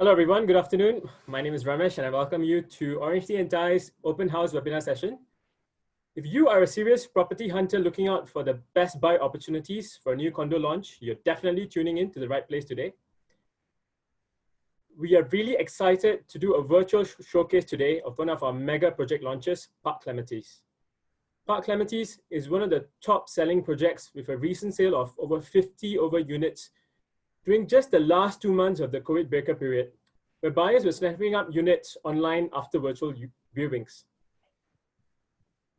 Hello everyone, good afternoon. My name is Ramesh and I welcome you to Orange Tea and Tie's open house webinar session. If you are a serious property hunter looking out for the best buy opportunities for a new condo launch, you're definitely tuning in to the right place today. We are really excited to do a virtual showcase today of one of our mega project launches, Park Clementes. Park Clementes is one of the top selling projects with a recent sale of over 50 units during just the last 2 months of the COVID breaker period, where buyers were snapping up units online after virtual viewings.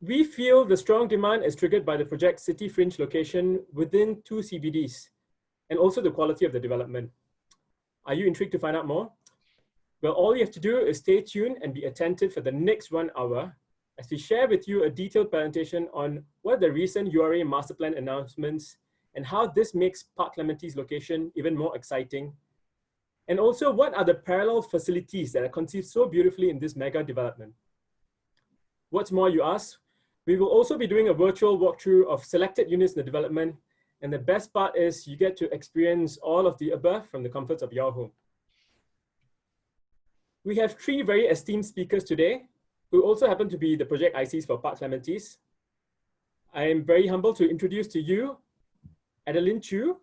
We feel the strong demand is triggered by the project's city fringe location within 2 CBDs, and also the quality of the development. Are you intrigued to find out more? Well, all you have to do is stay tuned and be attentive for the next 1 hour as we share with you a detailed presentation on what the recent URA master plan announcements and how this makes Park Clementes location even more exciting. And also, what are the parallel facilities that are conceived so beautifully in this mega development? What's more, you ask? We will also be doing a virtual walkthrough of selected units in the development. And the best part is you get to experience all of the above from the comforts of your home. We have 3 very esteemed speakers today who also happen to be the project ICs for Park Clementes. I am very humbled to introduce to you Adeline Chu.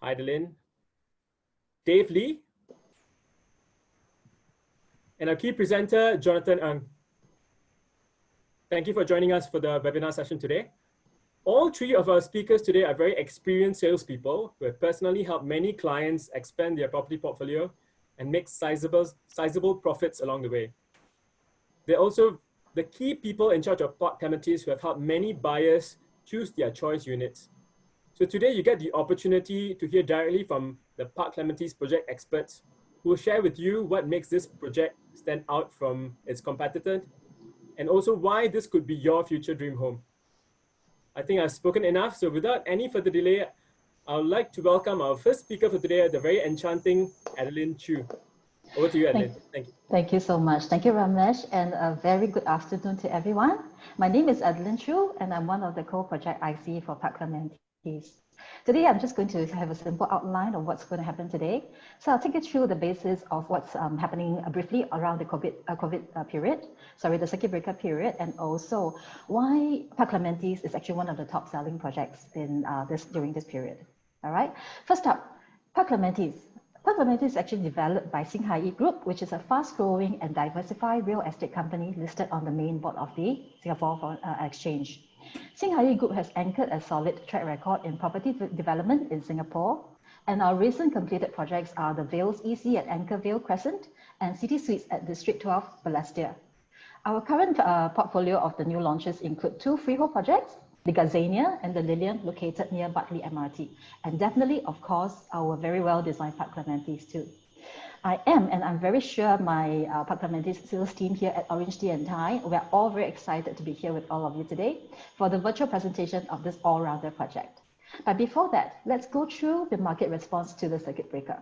Hi, Adeline. Dave Lee. And our key presenter, Jonathan Ng. Thank you for joining us for the webinar session today. All 3 of our speakers today are very experienced salespeople who have personally helped many clients expand their property portfolio and make sizable profits along the way. They're also the key people in charge of Park Clementes who have helped many buyers choose their choice units. So today you get the opportunity to hear directly from the Park Clementes project experts who will share with you what makes this project stand out from its competitors and also why this could be your future dream home. I think I've spoken enough, so without any further delay, I would like to welcome our first speaker for today, the very enchanting Adeline Chu. Over to you, Adeline. Thank you. Thank you so much. Thank you, Ramesh, and a very good afternoon to everyone. My name is Adeline Chu, and I'm one of the co-project IC for Park Clementes. Today, I'm just going to have a simple outline of what's going to happen today. So I'll take you through the basis of what's happening briefly around the COVID period, the circuit breaker period, and also why Park Clementes is actually one of the top selling projects in during this period. All right. First up, Park Clementes. Park Clementes is actually developed by Singhai Group, which is a fast-growing and diversified real estate company listed on the main board of the Singapore Exchange. Singhai Group has anchored a solid track record in property development in Singapore, and our recent completed projects are the Vales EC at Anchorvale Crescent and City Suites at District 12 Balestier. Our current portfolio of the new launches include 2 freehold projects, the Gazania and the Lilian, located near Bartley MRT, and definitely, of course, our very well-designed Park Clementes too. I'm very sure my Park Clementes sales team here at Orange Tea and Tie, we're all very excited to be here with all of you today for the virtual presentation of this all-rounder project. But before that, let's go through the market response to the circuit breaker.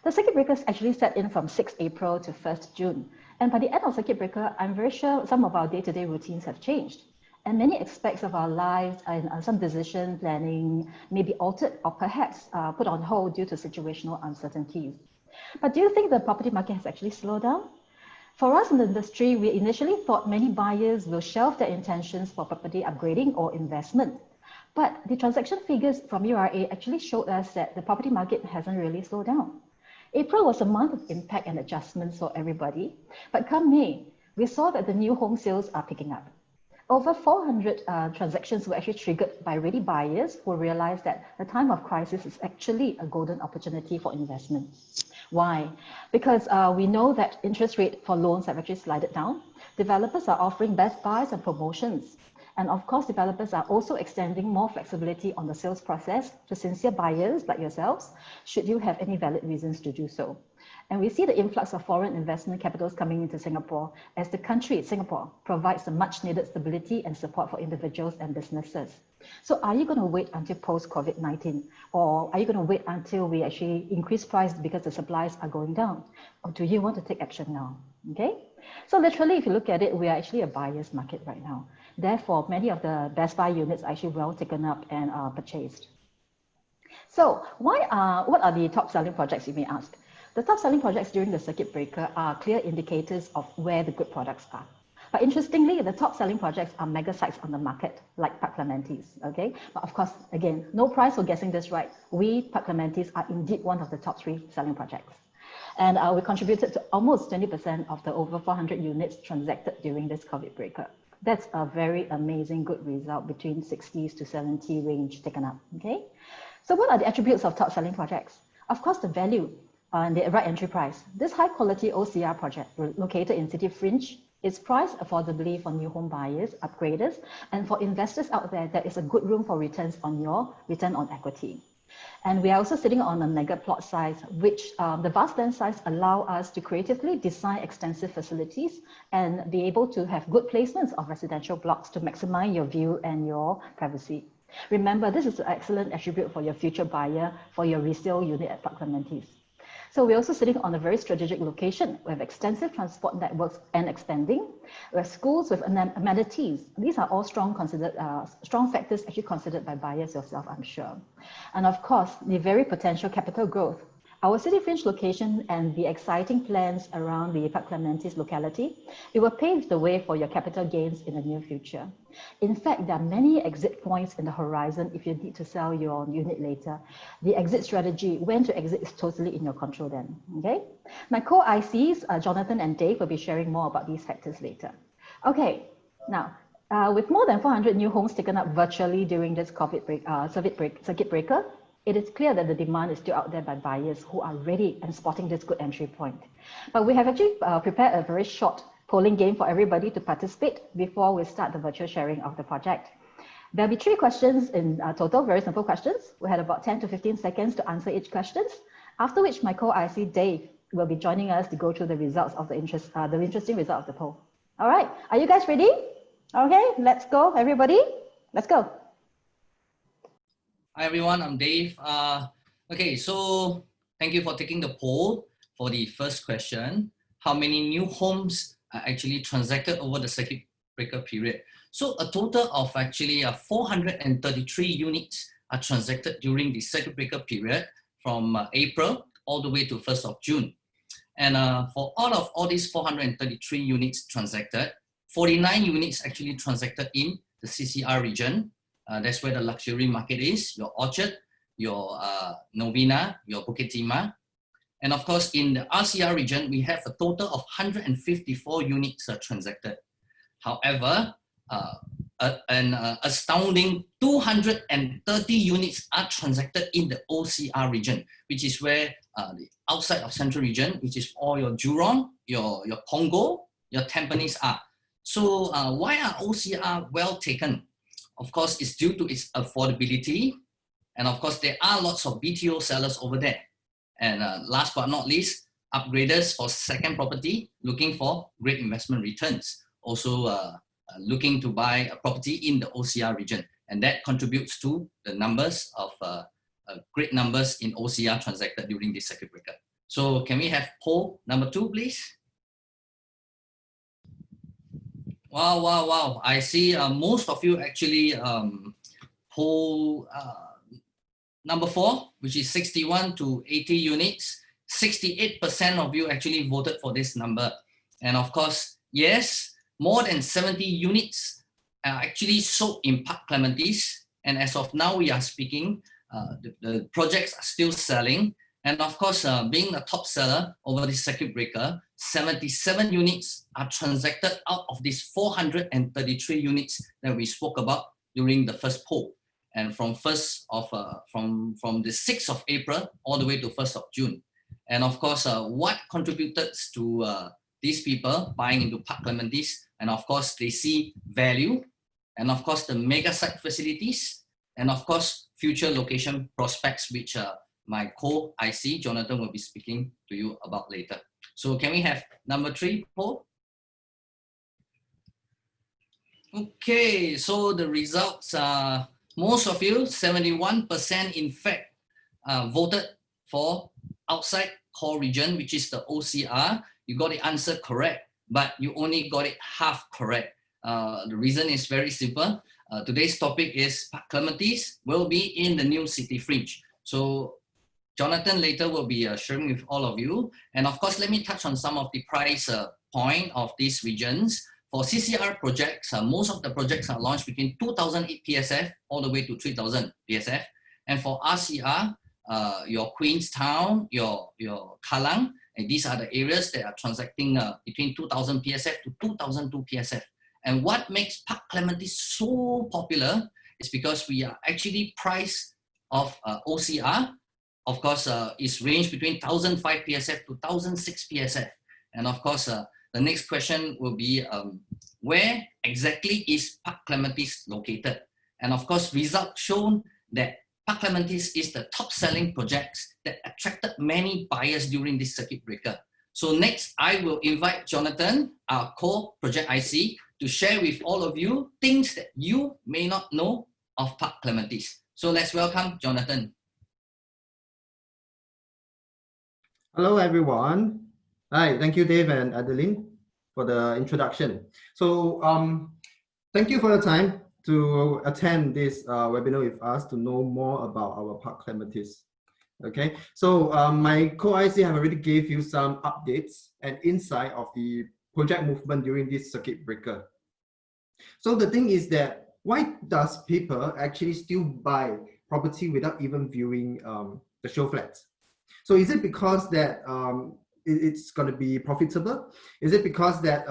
The circuit breaker is actually set in from 6 April to 1st June. And by the end of circuit breaker, I'm very sure some of our day-to-day routines have changed. And many aspects of our lives and some decision planning may be altered or perhaps put on hold due to situational uncertainties. But do you think the property market has actually slowed down? For us in the industry, we initially thought many buyers will shelve their intentions for property upgrading or investment. But the transaction figures from URA actually showed us that the property market hasn't really slowed down. April was a month of impact and adjustments for everybody. But come May, we saw that the new home sales are picking up. Over 400 transactions were actually triggered by ready buyers who realized that the time of crisis is actually a golden opportunity for investment. Why? Because we know that interest rate for loans have actually slided down. Developers are offering best buys and promotions. And of course, developers are also extending more flexibility on the sales process to sincere buyers like yourselves, should you have any valid reasons to do so. And we see the influx of foreign investment capitals coming into Singapore as the country, Singapore, provides the much needed stability and support for individuals and businesses. So are you going to wait until post-COVID-19? Or are you going to wait until we actually increase price because the supplies are going down? Or do you want to take action now? Okay? So literally, if you look at it, we are actually a buyer's market right now. Therefore, many of the best buy units are actually well taken up and purchased. So what are the top selling projects, you may ask? The top selling projects during the circuit breaker are clear indicators of where the good products are. But interestingly, the top selling projects are mega sites on the market, like Park Clementes, okay? But of course, again, no prize for guessing this right. We, Park Clementes, are indeed one of the top 3 selling projects. And we contributed to almost 20% of the over 400 units transacted during this COVID breaker. That's a very amazing good result between 60s to 70 range taken up, okay? So what are the attributes of top selling projects? Of course, the value and the right entry price. This high quality OCR project located in City Fringe is priced affordably for new home buyers, upgraders, and for investors out there, there is a good room for returns on your return on equity. And we are also sitting on a mega plot size, which the vast land size allow us to creatively design extensive facilities and be able to have good placements of residential blocks to maximize your view and your privacy. Remember, this is an excellent attribute for your future buyer for your resale unit at Park Clementes. So we're also sitting on a very strategic location. We have extensive transport networks and expanding. We have schools with amenities. These are all strong factors actually considered by buyers yourself, I'm sure. And of course, the very potential capital growth. Our City Fringe location and the exciting plans around the Park Clementes locality, it will pave the way for your capital gains in the near future. In fact, there are many exit points in the horizon if you need to sell your unit later. The exit strategy, when to exit, is totally in your control then, okay? My co-ICs, Jonathan and Dave, will be sharing more about these factors later. Okay, now, with more than 400 new homes taken up virtually during this circuit breaker, it is clear that the demand is still out there by buyers who are ready and spotting this good entry point. But we have actually prepared a very short polling game for everybody to participate before we start the virtual sharing of the project. There'll be 3 questions in total, very simple questions. We had about 10 to 15 seconds to answer each question, after which my co-IC Dave will be joining us to go through the results of the interesting result of the poll. All right, are you guys ready? Okay, let's go, everybody. Let's go. Hi everyone, I'm Dave. Okay, so thank you for taking the poll for the first question. How many new homes are actually transacted over the circuit breaker period? So a total of actually 433 units are transacted during the circuit breaker period from April all the way to 1st of June. And for all these 433 units transacted, 49 units actually transacted in the CCR region. That's where the luxury market is, your Orchard, your Novena, your Bukit Timah. And of course, in the RCR region, we have a total of 154 units transacted. However, an astounding 230 units are transacted in the OCR region, which is where the outside of Central region, which is all your Jurong, your Punggol, your Tampines are. So why are OCR well taken? Of course, it's due to its affordability. And of course, there are lots of BTO sellers over there. And last but not least, upgraders for second property looking for great investment returns. Also looking to buy a property in the OCR region. And that contributes to the numbers of great numbers in OCR transacted during this circuit breaker. So can we have poll number 2, please? Wow, wow, wow. I see most of you actually poll number 4, which is 61 to 80 units. 68% of you actually voted for this number. And of course, yes, more than 70 units are actually sold in Park Clementes. And as of now, we are speaking, the projects are still selling. And of course, being a top seller over this circuit breaker, 77 units are transacted out of these 433 units that we spoke about during the first poll. And from the 6th of April all the way to 1st of June. And of course, what contributed to these people buying into Park Clementes? And of course, they see value. And of course, the mega site facilities. And of course, future location prospects, which my co-IC, Jonathan, will be speaking to you about later. So can we have number 3, Paul? Okay, so the results are, most of you, 71% in fact, voted for outside core region, which is the OCR. You got the answer correct, but you only got it half correct. The reason is very simple. Today's topic is Park Clementes will be in the new City Fringe. So Jonathan later will be sharing with all of you. And of course, let me touch on some of the price point of these regions. For CCR projects, most of the projects are launched between 2,008 PSF all the way to 3,000 PSF. And for RCR, your Queenstown, your Kallang, and these are the areas that are transacting between 2,000 PSF to 2,002 PSF. And what makes Park Clementi so popular is because we are actually priced of OCR. Of course, is ranged between 1,005 PSF to 1,006 PSF. And of course, the next question will be, where exactly is Park Clementi located? And of course, results shown that Park Clementi is the top selling projects that attracted many buyers during this circuit breaker. So next, I will invite Jonathan, our core project IC, to share with all of you things that you may not know of Park Clementi. So let's welcome Jonathan. Hello, everyone. Hi, thank you, Dave and Adeline, for the introduction. So thank you for your time to attend this webinar with us to know more about our Park Clementi. Okay, so my co-IC have already gave you some updates and insight of the project movement during this circuit breaker. So the thing is that why does people actually still buy property without even viewing the show flats? So is it because that it's going to be profitable? Is it because that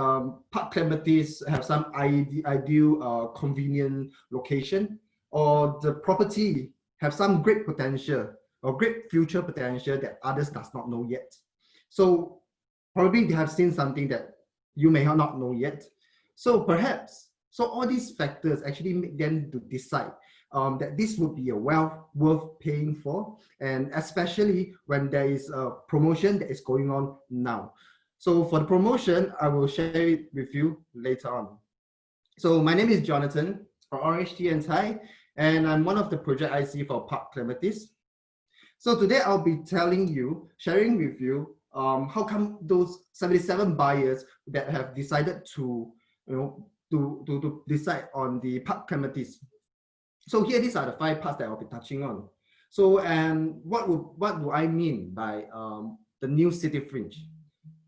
Park Clementi have some ideal convenient location, or the property have some great potential or great future potential that others does not know yet? So probably they have seen something that you may not know yet. So perhaps, so all these factors actually make them to decide that this would be a worth paying for, and especially when there is a promotion that is going on now. So for the promotion, I will share it with you later on. So my name is Jonathan from RHT and Thai, and I'm one of the project IC for Park Clementi. So today I'll be sharing with you how come those 77 buyers that have decided to, to decide on the Park Clementi. So here, these are the 5 parts that I'll be touching on. So, and what do I mean by the new city fringe?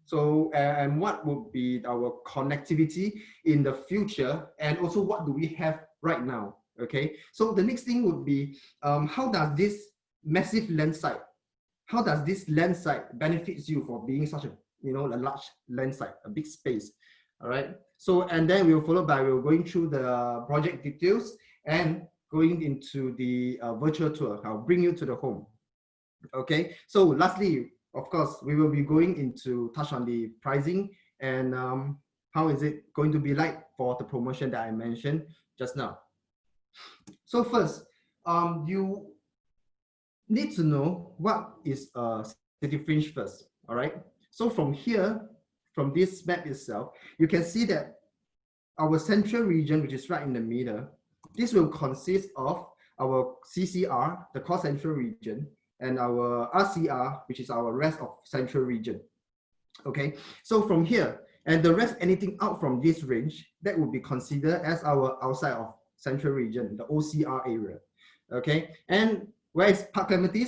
So, and what would be our connectivity in the future, and also what do we have right now? Okay. So the next thing would be how does this massive land site, how does this land site benefits you for being such a a large land site, a big space? All right. So, and then we'll follow by going through the project details and going into the virtual tour. I'll bring you to the home. Okay, so lastly, of course, we will be going into touch on the pricing and how is it going to be like for the promotion that I mentioned just now. So first, you need to know what is a city fringe first, all right? So from here, from this map itself, you can see that our central region, which is right in the middle, this will consist of our CCR, the core central region, and our RCR, which is our rest of central region. Okay, so from here, and the rest, anything out from this range, that would be considered as our outside of central region, the OCR area. Okay, and where is Park Clementi?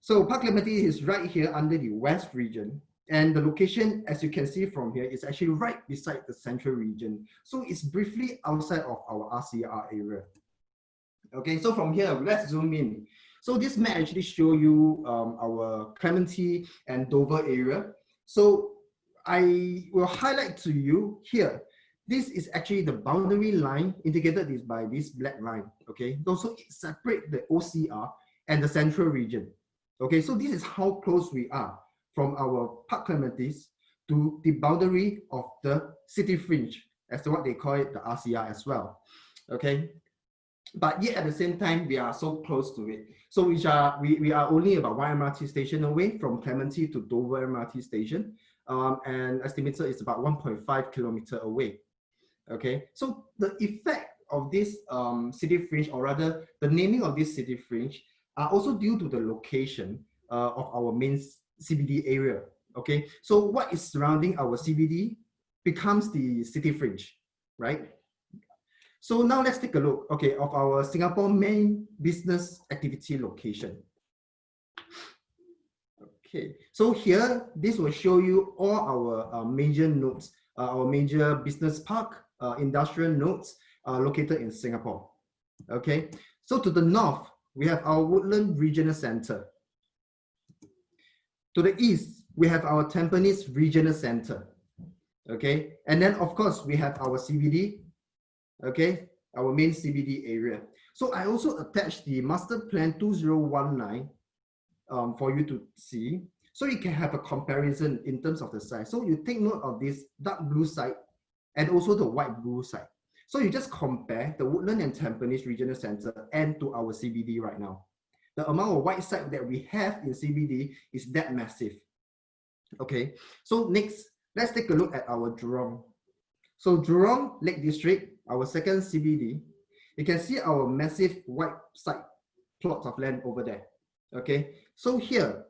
So Park Clementi is right here under the west region. And the location, as you can see from here, is actually right beside the central region. So it's briefly outside of our RCR area. Okay, so from here, let's zoom in. So this map actually show you our Clementi and Dover area. So I will highlight to you here. This is actually the boundary line indicated by this black line. Okay, so it separates the OCR and the central region. Okay, so this is how close we are from our Park Clementi to the boundary of the city fringe, as to what they call it, the RCR as well. Okay, but yet at the same time, we are so close to it. So we are only about 1 MRT station away from Clementi to Dover MRT station, and estimated it's about 1.5 kilometers away. Okay, so the effect of this city fringe, or rather the naming of this city fringe, are also due to the location of our main CBD area. Okay, so what is surrounding our CBD becomes the city fringe, right? So now let's take a look, okay, of our Singapore main business activity location. Okay, so here, this will show you all our major nodes, our major business park, industrial nodes located in Singapore. Okay, so to the north, we have our Woodland Regional Center. To the east, we have our Tampines Regional Center. Okay, and then of course, we have our CBD, okay, our main CBD area. So I also attached the Master Plan 2019 for you to see. So you can have a comparison in terms of the size. So you take note of this dark blue side and also the white blue side. So you just compare the Woodland and Tampines Regional Center and to our CBD right now. The amount of white side that we have in CBD is that massive. Okay, so next, let's take a look at our Jurong. So Jurong Lake District, our second CBD, you can see our massive white side plots of land over there. Okay, so here,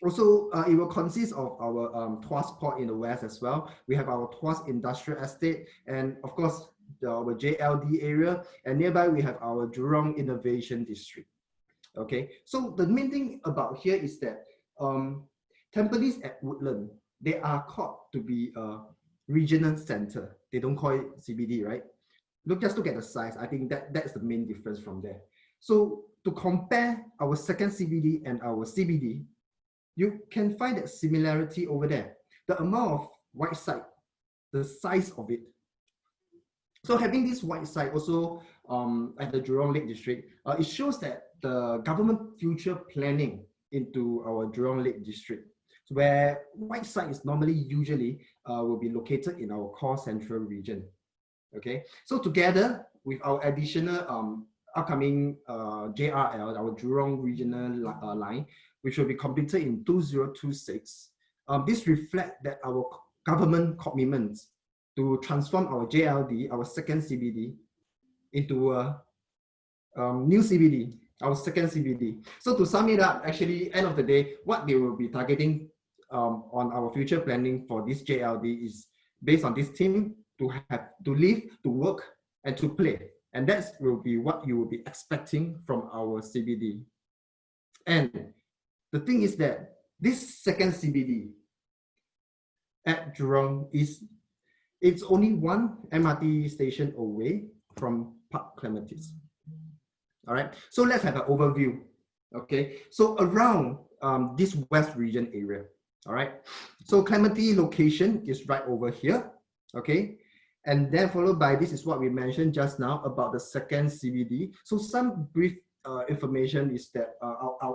also it will consist of our Tuas Port in the west as well. We have our Tuas Industrial Estate, and of course, our JLD area, and nearby we have our Jurong Innovation District. Okay, so the main thing about here is that Tampines at Woodland, they are called to be a regional center. They don't call it CBD, right? Just look at the size. I think that's the main difference from there. So to compare our second CBD and our CBD, you can find that similarity over there. The amount of white side, the size of it. So having this white side also at the Jurong Lake District, it shows that the government future planning into our Jurong Lake District, where white side is normally usually will be located in our core central region. Okay, so together with our additional upcoming JRL, our Jurong Regional Line, which will be completed in 2026, this reflects that our government commitments to transform our JLD, our second CBD, into a new CBD, our second CBD. So to sum it up, actually, end of the day, what they will be targeting on our future planning for this JLD is based on this theme to live, to work, and to play. And that will be what you will be expecting from our CBD. And the thing is that this second CBD at Jurong it's only one MRT station away from Park Clementi's. All right, so let's have an overview. Okay, so around this west region area, all right, so Clementi location is right over here. Okay, and then followed by this is what we mentioned just now about the second CBD. So some brief information is that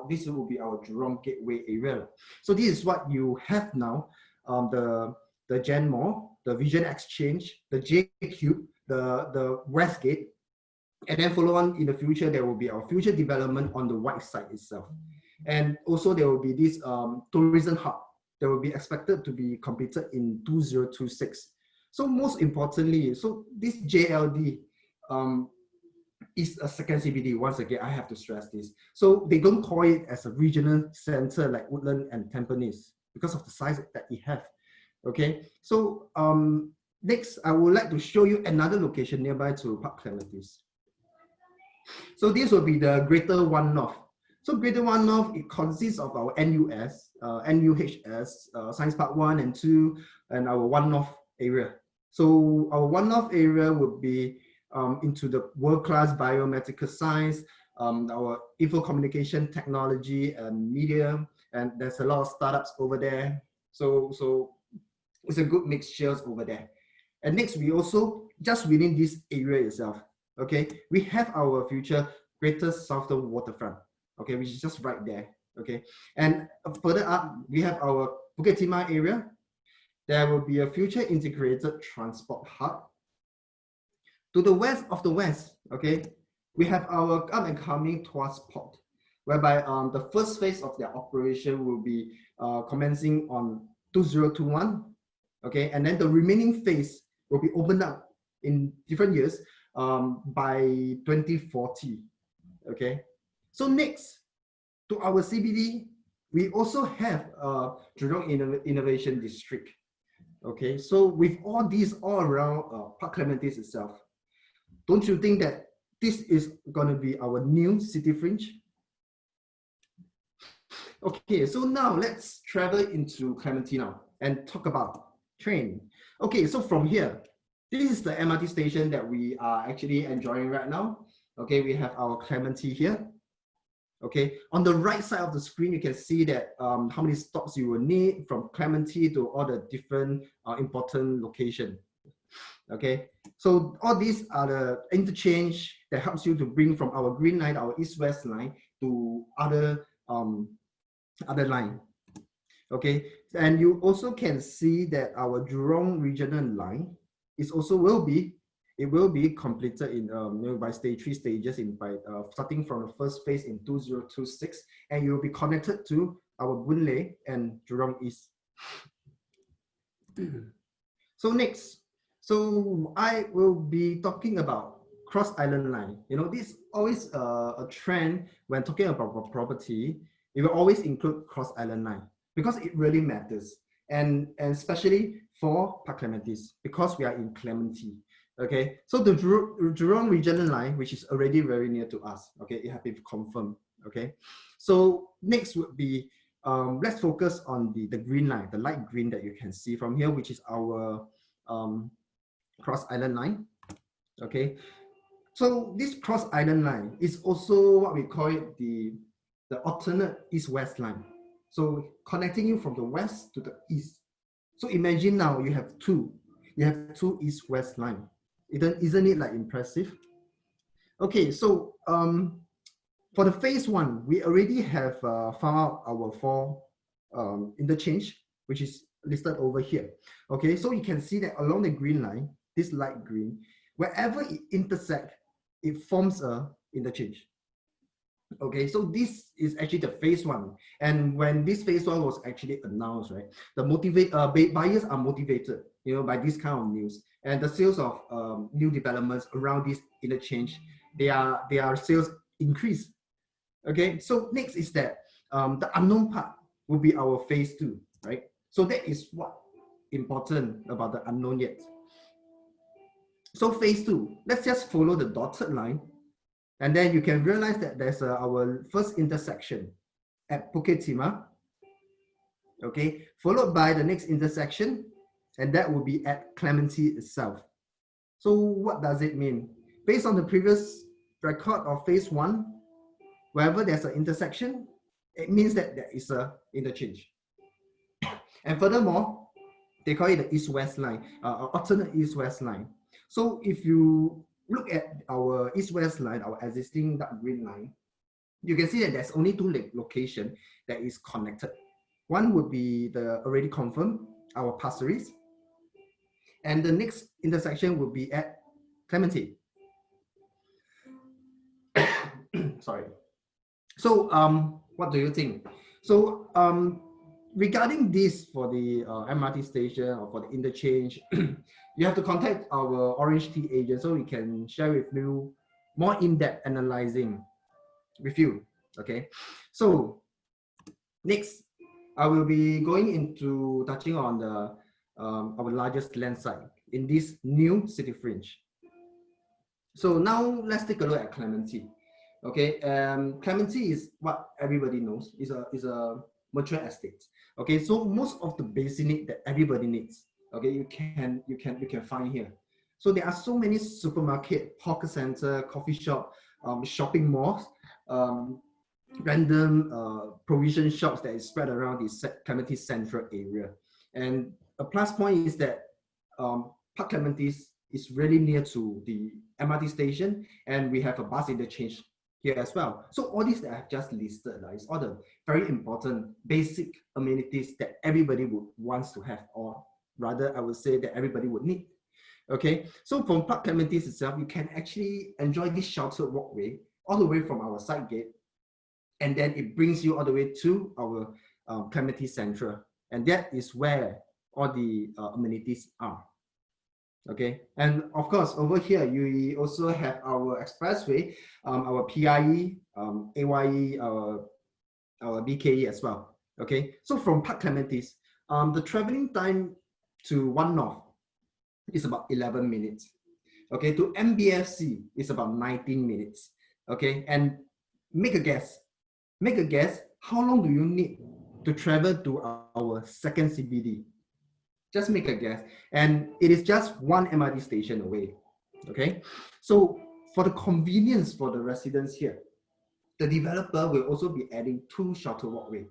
this will be our Jurong Gateway area. So this is what you have now, the Gen Mall, the Vision Exchange, the J Cube, the Westgate, and then follow on in the future, there will be our future development on the white side itself. And also there will be this tourism hub that will be expected to be completed in 2026. So most importantly, so this JLD is a second CBD. Once again, I have to stress this. So they don't call it as a regional center like Woodland and Tampines because of the size that it have. Okay, so next I would like to show you another location nearby to Park Clementi's. So this will be the Greater One North. So Greater One North, it consists of our NUS, NUHS, Science Park 1 and 2, and our One North area. So our One North area would be into the world-class biomedical science, our info communication technology and media, and there's a lot of startups over there. So it's a good mixture over there. And next, we also, just within this area itself, okay, we have our future Greater Southern Waterfront, okay, which is just right there, okay. And further up, we have our Bukit Timah area. There will be a future integrated transport hub. To the west of the west, okay, we have our up and coming Tuas Port, whereby the first phase of their operation will be commencing on 2021, okay, and then the remaining phase will be opened up in different years by 2040, okay. So next to our CBD, we also have Jurong Innovation District, okay. So with all these all around Park Clementi's itself, don't you think that this is going to be our new city fringe? Okay, so now let's travel into Clementi now and talk about train. Okay, so from here, this is the MRT station that we are actually enjoying right now. Okay, we have our Clementi here. Okay, on the right side of the screen, you can see that how many stops you will need from Clementi to all the different important locations. Okay, so all these are the interchange that helps you to bring from our green line, our east-west line, to other line. Okay, and you also can see that our Jurong regional line is also will be completed in by stage 3 stages starting from the first phase in 2026, and you will be connected to our Boon Lay and Jurong East. So next, so I will be talking about Cross Island Line. You know, this is always a trend when talking about property. It will always include Cross Island Line because it really matters, and especially for Park Clementi's because we are in Clementi. Okay, so the Jurong regional line, which is already very near to us. Okay, it has been confirmed. Okay, so next would be let's focus on the green line, the light green that you can see from here, which is our Cross Island Line. Okay, so this Cross Island Line is also what we call it the alternate east-west line. So connecting you from the west to the east. So imagine now you have two east-west line. Isn't it like impressive? Okay, so for the phase 1, we already have found out our 4 interchange, which is listed over here. Okay, so you can see that along the green line, this light green, wherever it intersects, it forms a interchange. Okay, so this is actually the phase 1, and when this phase 1 was actually announced, right, the buyers are motivated, you know, by this kind of news, and the sales of new developments around this interchange, their sales increase. Okay, so next is that the unknown part will be our phase 2, right? So that is what important about the unknown yet. So phase 2, let's just follow the dotted line. And then you can realize that there's our first intersection at Bukit Timah, okay, followed by the next intersection, and that will be at Clementi itself. So what does it mean? Based on the previous record of phase 1, wherever there's an intersection, it means that there is an interchange. And furthermore, they call it the east-west line, alternate east-west line. So if you look at our east-west line, our existing dark green line, you can see that there's only 2 locations that is connected. One would be the already confirmed, our Pasir Ris, and the next intersection would be at Clementi. Sorry. So what do you think? So regarding this for the MRT station or for the interchange, you have to contact our Orange T agent so we can share with you more in-depth analyzing with you. Okay, so next I will be going into touching on the our largest land site in this new city fringe. So now let's take a look at Clementi. Okay, Clementi is what everybody knows is a mature estate. Okay, so most of the basic need that everybody needs, okay, you can find here. So there are so many supermarket, hawker center, coffee shop, shopping malls, random provision shops that is spread around the Clementi Central area. And a plus point is that Park Clementi is really near to the MRT station, and we have a bus interchange here as well. So all these that I have just listed is all the very important basic amenities that everybody would wants to have, or rather I would say that everybody would need. Okay, so from Park Clementi itself, you can actually enjoy this sheltered walkway all the way from our side gate, and then it brings you all the way to our Clementi Central, and that is where all the amenities are. Okay, and of course over here you also have our expressway, our PIE, AYE, our BKE as well. Okay, so from Park Clementi, the traveling time to One North is about 11 minutes. Okay, to MBFC is about 19 minutes. Okay, and make a guess how long do you need to travel to our second CBD? Just make a guess. And it is just one MRT station away. Okay. So for the convenience for the residents here, the developer will also be adding 2 shuttle walkway.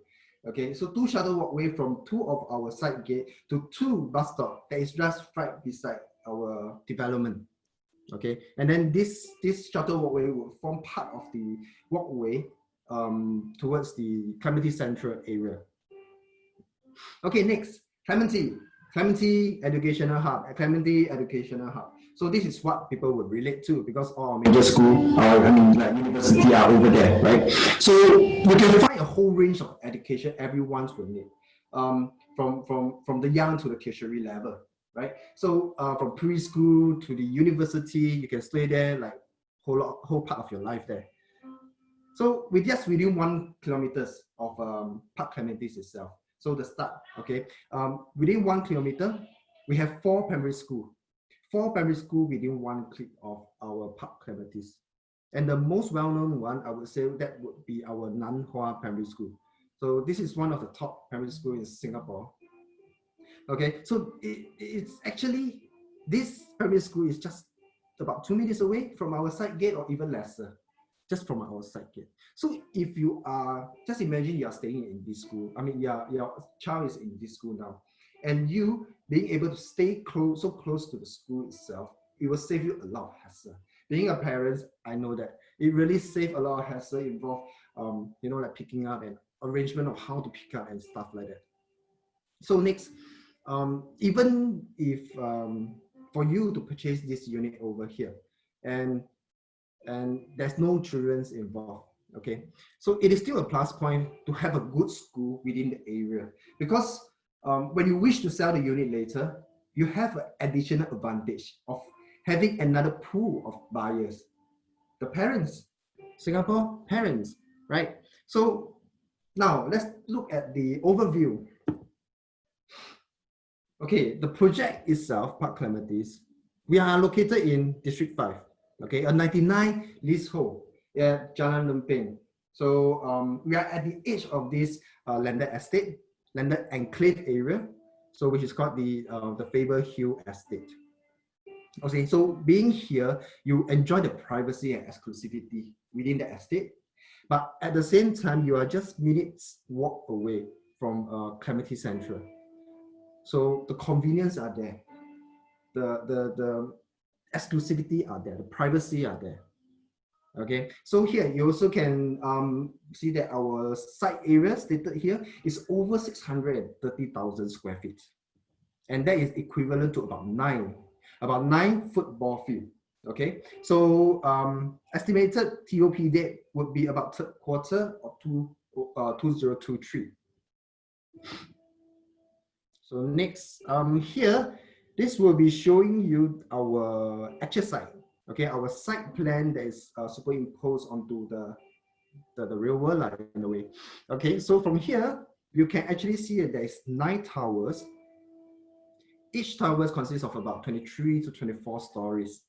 Okay, so 2 shuttle walkway from 2 of our side gate to 2 bus stop that is just right beside our development. Okay, and then this shuttle walkway will form part of the walkway towards the Clementi Central area. Okay, next, Clementi Educational Hub, Clementi Educational Hub. So this is what people would relate to because all major school, like university are over there, right? So you can find a whole range of education everyone will need, from the young to the tertiary level, right? So from preschool to the university, you can stay there like whole part of your life there. So we just within 1 kilometers of Park Clementi itself. So the start, okay, within 1 kilometer, we have 4 primary schools. 4 primary schools within 1 click of our Park Clementi. And the most well-known one, I would say that would be our Nanhua Primary School. So this is one of the top primary schools in Singapore. Okay, so it's actually, this primary school is just about 2 minutes away from our side gate or even lesser, just from our side gate. So if you are, just imagine you are staying in this school, your child is in this school now, and you being able to stay so close to the school itself, it will save you a lot of hassle. Being a parent, I know that it really saves a lot of hassle involved, like picking up and arrangement of how to pick up and stuff like that. So next, even if for you to purchase this unit over here, and there's no children involved, okay, so it is still a plus point to have a good school within the area, because when you wish to sell the unit later, you have an additional advantage of having another pool of buyers, the parents, Singapore parents, right? So now let's look at the overview. Okay, the project itself, Park Clementi, we are located in District 5, okay, a 99 leasehold at Jalan Lempeng. So we are at the edge of this landed estate, landed enclave area, so which is called the Faber Hill Estate. Okay, so being here, you enjoy the privacy and exclusivity within the estate, but at the same time, you are just minutes walk away from Clementi Central. So the convenience are there, the exclusivity are there, the privacy are there. Okay, so here you also can see that our site area stated here is over 630,000 square feet, and that is equivalent to about 9 football field. Okay, so estimated TOP date would be about 3rd quarter of 2023. So next, here, this will be showing you our actual site. Okay, our site plan that is superimposed onto the real world, like, in a way. Okay, so from here, you can actually see that there is 9 towers. Each tower consists of about 23 to 24 stories.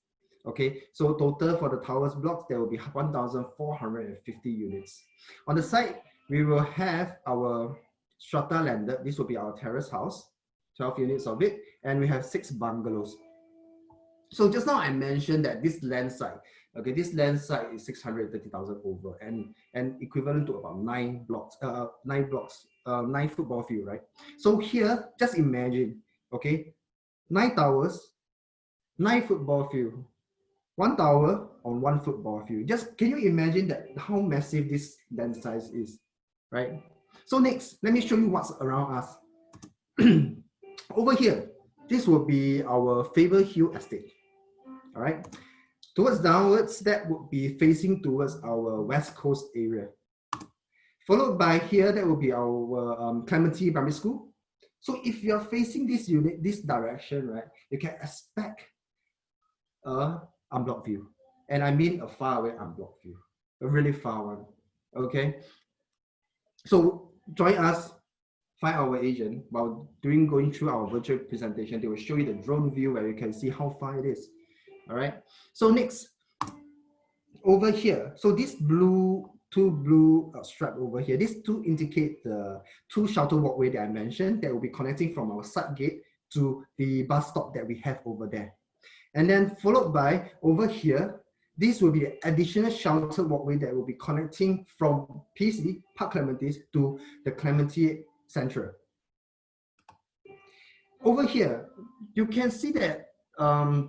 Okay, so total for the towers blocks, there will be 1,450 units. On the site, we will have our strata landed. This will be our terrace house, 12 units of it, and we have 6 bungalows. So just now I mentioned that this land site, okay, this land site is 630,000 over and equivalent to about 9 football field, right? So here, just imagine, okay, 9 towers, 9 football field, 1 tower on 1 football field. Just can you imagine that how massive this land size is, right? So next, let me show you what's around us. Over here, this will be our Faber Hill Estate. All right. Towards downwards, that would be facing towards our West Coast area. Followed by here, that will be our Clementi Primary School. So if you're facing this unit, this direction, right, you can expect a unblocked view. And I mean a far away unblocked view, a really far one. Okay. So join us, find our agent while going through our virtual presentation. They will show you the drone view where you can see how far it is. All right. So next, over here, so this blue two blue stripe over here. These two indicate the two shelter walkway that I mentioned that will be connecting from our side gate to the bus stop that we have over there. And then followed by over here, this will be the additional shelter walkway that will be connecting from PCD, Park Clementes, to the Clementi Central. Over here, you can see that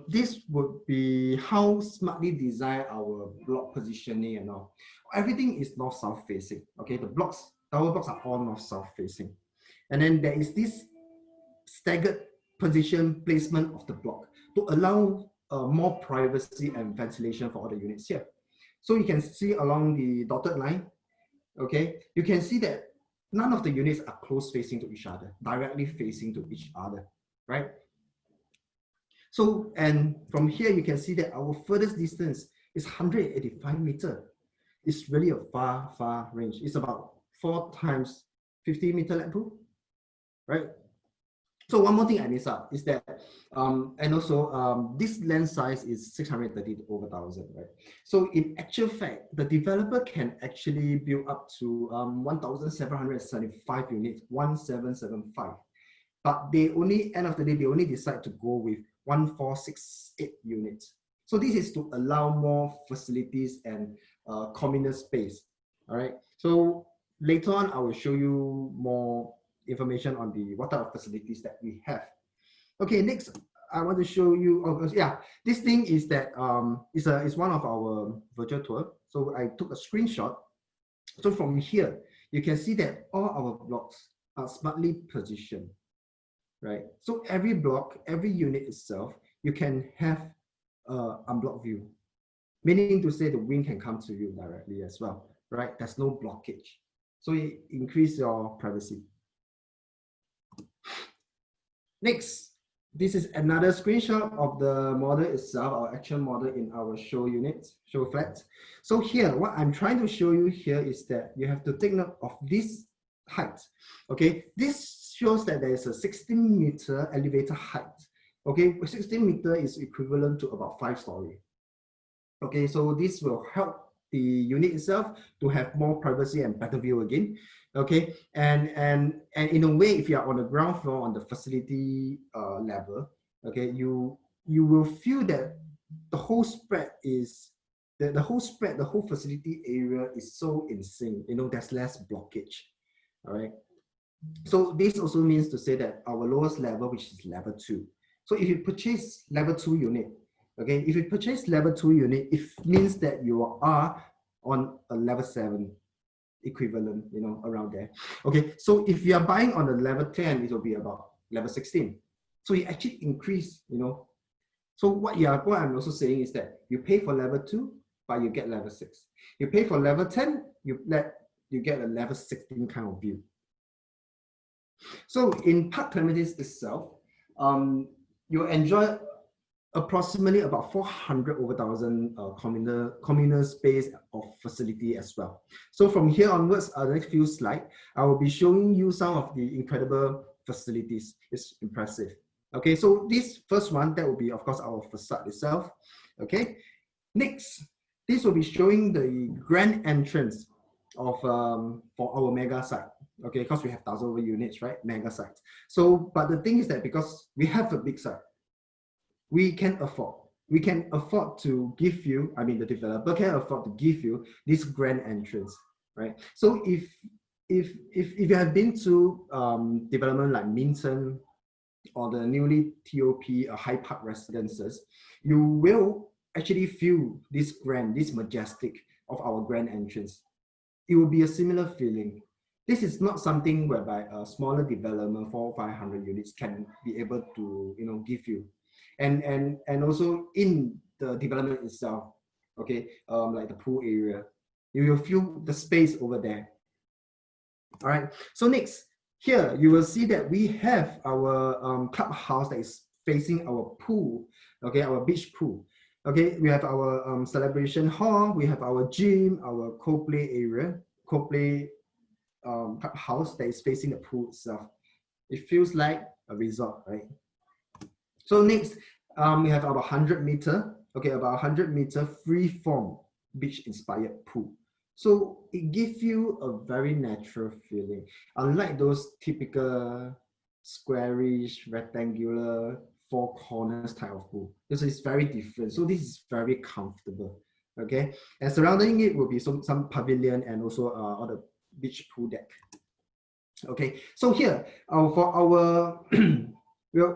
this would be how smartly designed our block positioning and all. Everything is north-south facing. Okay, the blocks, tower blocks are all north-south facing. And then there is this staggered position placement of the block to allow more privacy and ventilation for all the units here. So you can see along the dotted line, okay, you can see that none of the units are close facing to each other, directly facing to each other, right? So, and from here you can see that our furthest distance is 185 meters. It's really a far range. It's about 4 times 50 meter lat pool, right? So one more thing I miss out is that, and also this lens size is 630/1000, right? So in actual fact, the developer can actually build up to 1,775 units, 1775. But they only, end of the day, they only decide to go with 1468 units. So this is to allow more facilities and communal space, all right? So later on, I will show you more information on the what type of facilities that we have. Okay, next I want to show you. Oh, yeah, this thing is that is one of our virtual tour. So I took a screenshot. So from here you can see that all our blocks are smartly positioned, right? So every block, every unit itself, you can have unblocked view, meaning to say the wind can come to you directly as well, right? There's no blockage, so it increases your privacy. Next, this is another screenshot of the model itself, our actual model in our show unit, show flat. So here, what I'm trying to show you here is that you have to take note of this height. Okay, this shows that there is a 16-meter elevator height. Okay, 16 meter is equivalent to about 5 stories. Okay, so this will help the unit itself to have more privacy and better view again. Okay, and in a way, if you are on the ground floor on the facility level, okay, you will feel that the whole spread is the whole facility area is so in sync. You know, there's less blockage. All right. So this also means to say that our lowest level, which is level 2. So if you purchase level 2 unit, okay, if you purchase level 2 unit, it means that you are on a level 7 equivalent, you know, around there. Okay, so if you are buying on the level 10, it will be about level 16. So you actually increase, you know. So what I'm also saying is that you pay for level 2, but you get level 6. You pay for level 10, you get a level 16 kind of view. So in Park Clementes itself, you enjoy approximately about 400/1000 communal space of facility as well. So from here onwards, the next few slides, I will be showing you some of the incredible facilities. It's impressive. Okay, so this first one, that will be, of course, our facade itself. Okay, next, this will be showing the grand entrance of for our mega site. Okay, because we have 1,000 over units, right? Mega sites. So, but the thing is that because we have a big site, we can afford to give you, I mean, the developer can afford to give you this grand entrance, right? So if you have been to development like Minton or the newly TOP High Park residences, you will actually feel this grand, this majestic of our grand entrance. It will be a similar feeling. This is not something whereby a smaller development, 400 or 500 units, can be able to, you know, give you. And also in the development itself, okay, like the pool area, you will feel the space over there. All right, so next, here you will see that we have our clubhouse that is facing our pool, okay, our beach pool. Okay, we have our celebration hall, we have our gym, our co-play area, co-play clubhouse that is facing the pool itself. It feels like a resort, right? So next, we have about 100 meter, okay, about 100 meter free form beach inspired pool. So it gives you a very natural feeling. Unlike those typical squarish, rectangular, four corners type of pool. This is very different. So this is very comfortable. Okay. And surrounding it will be some pavilion and also all the beach pool deck. Okay. So here for our,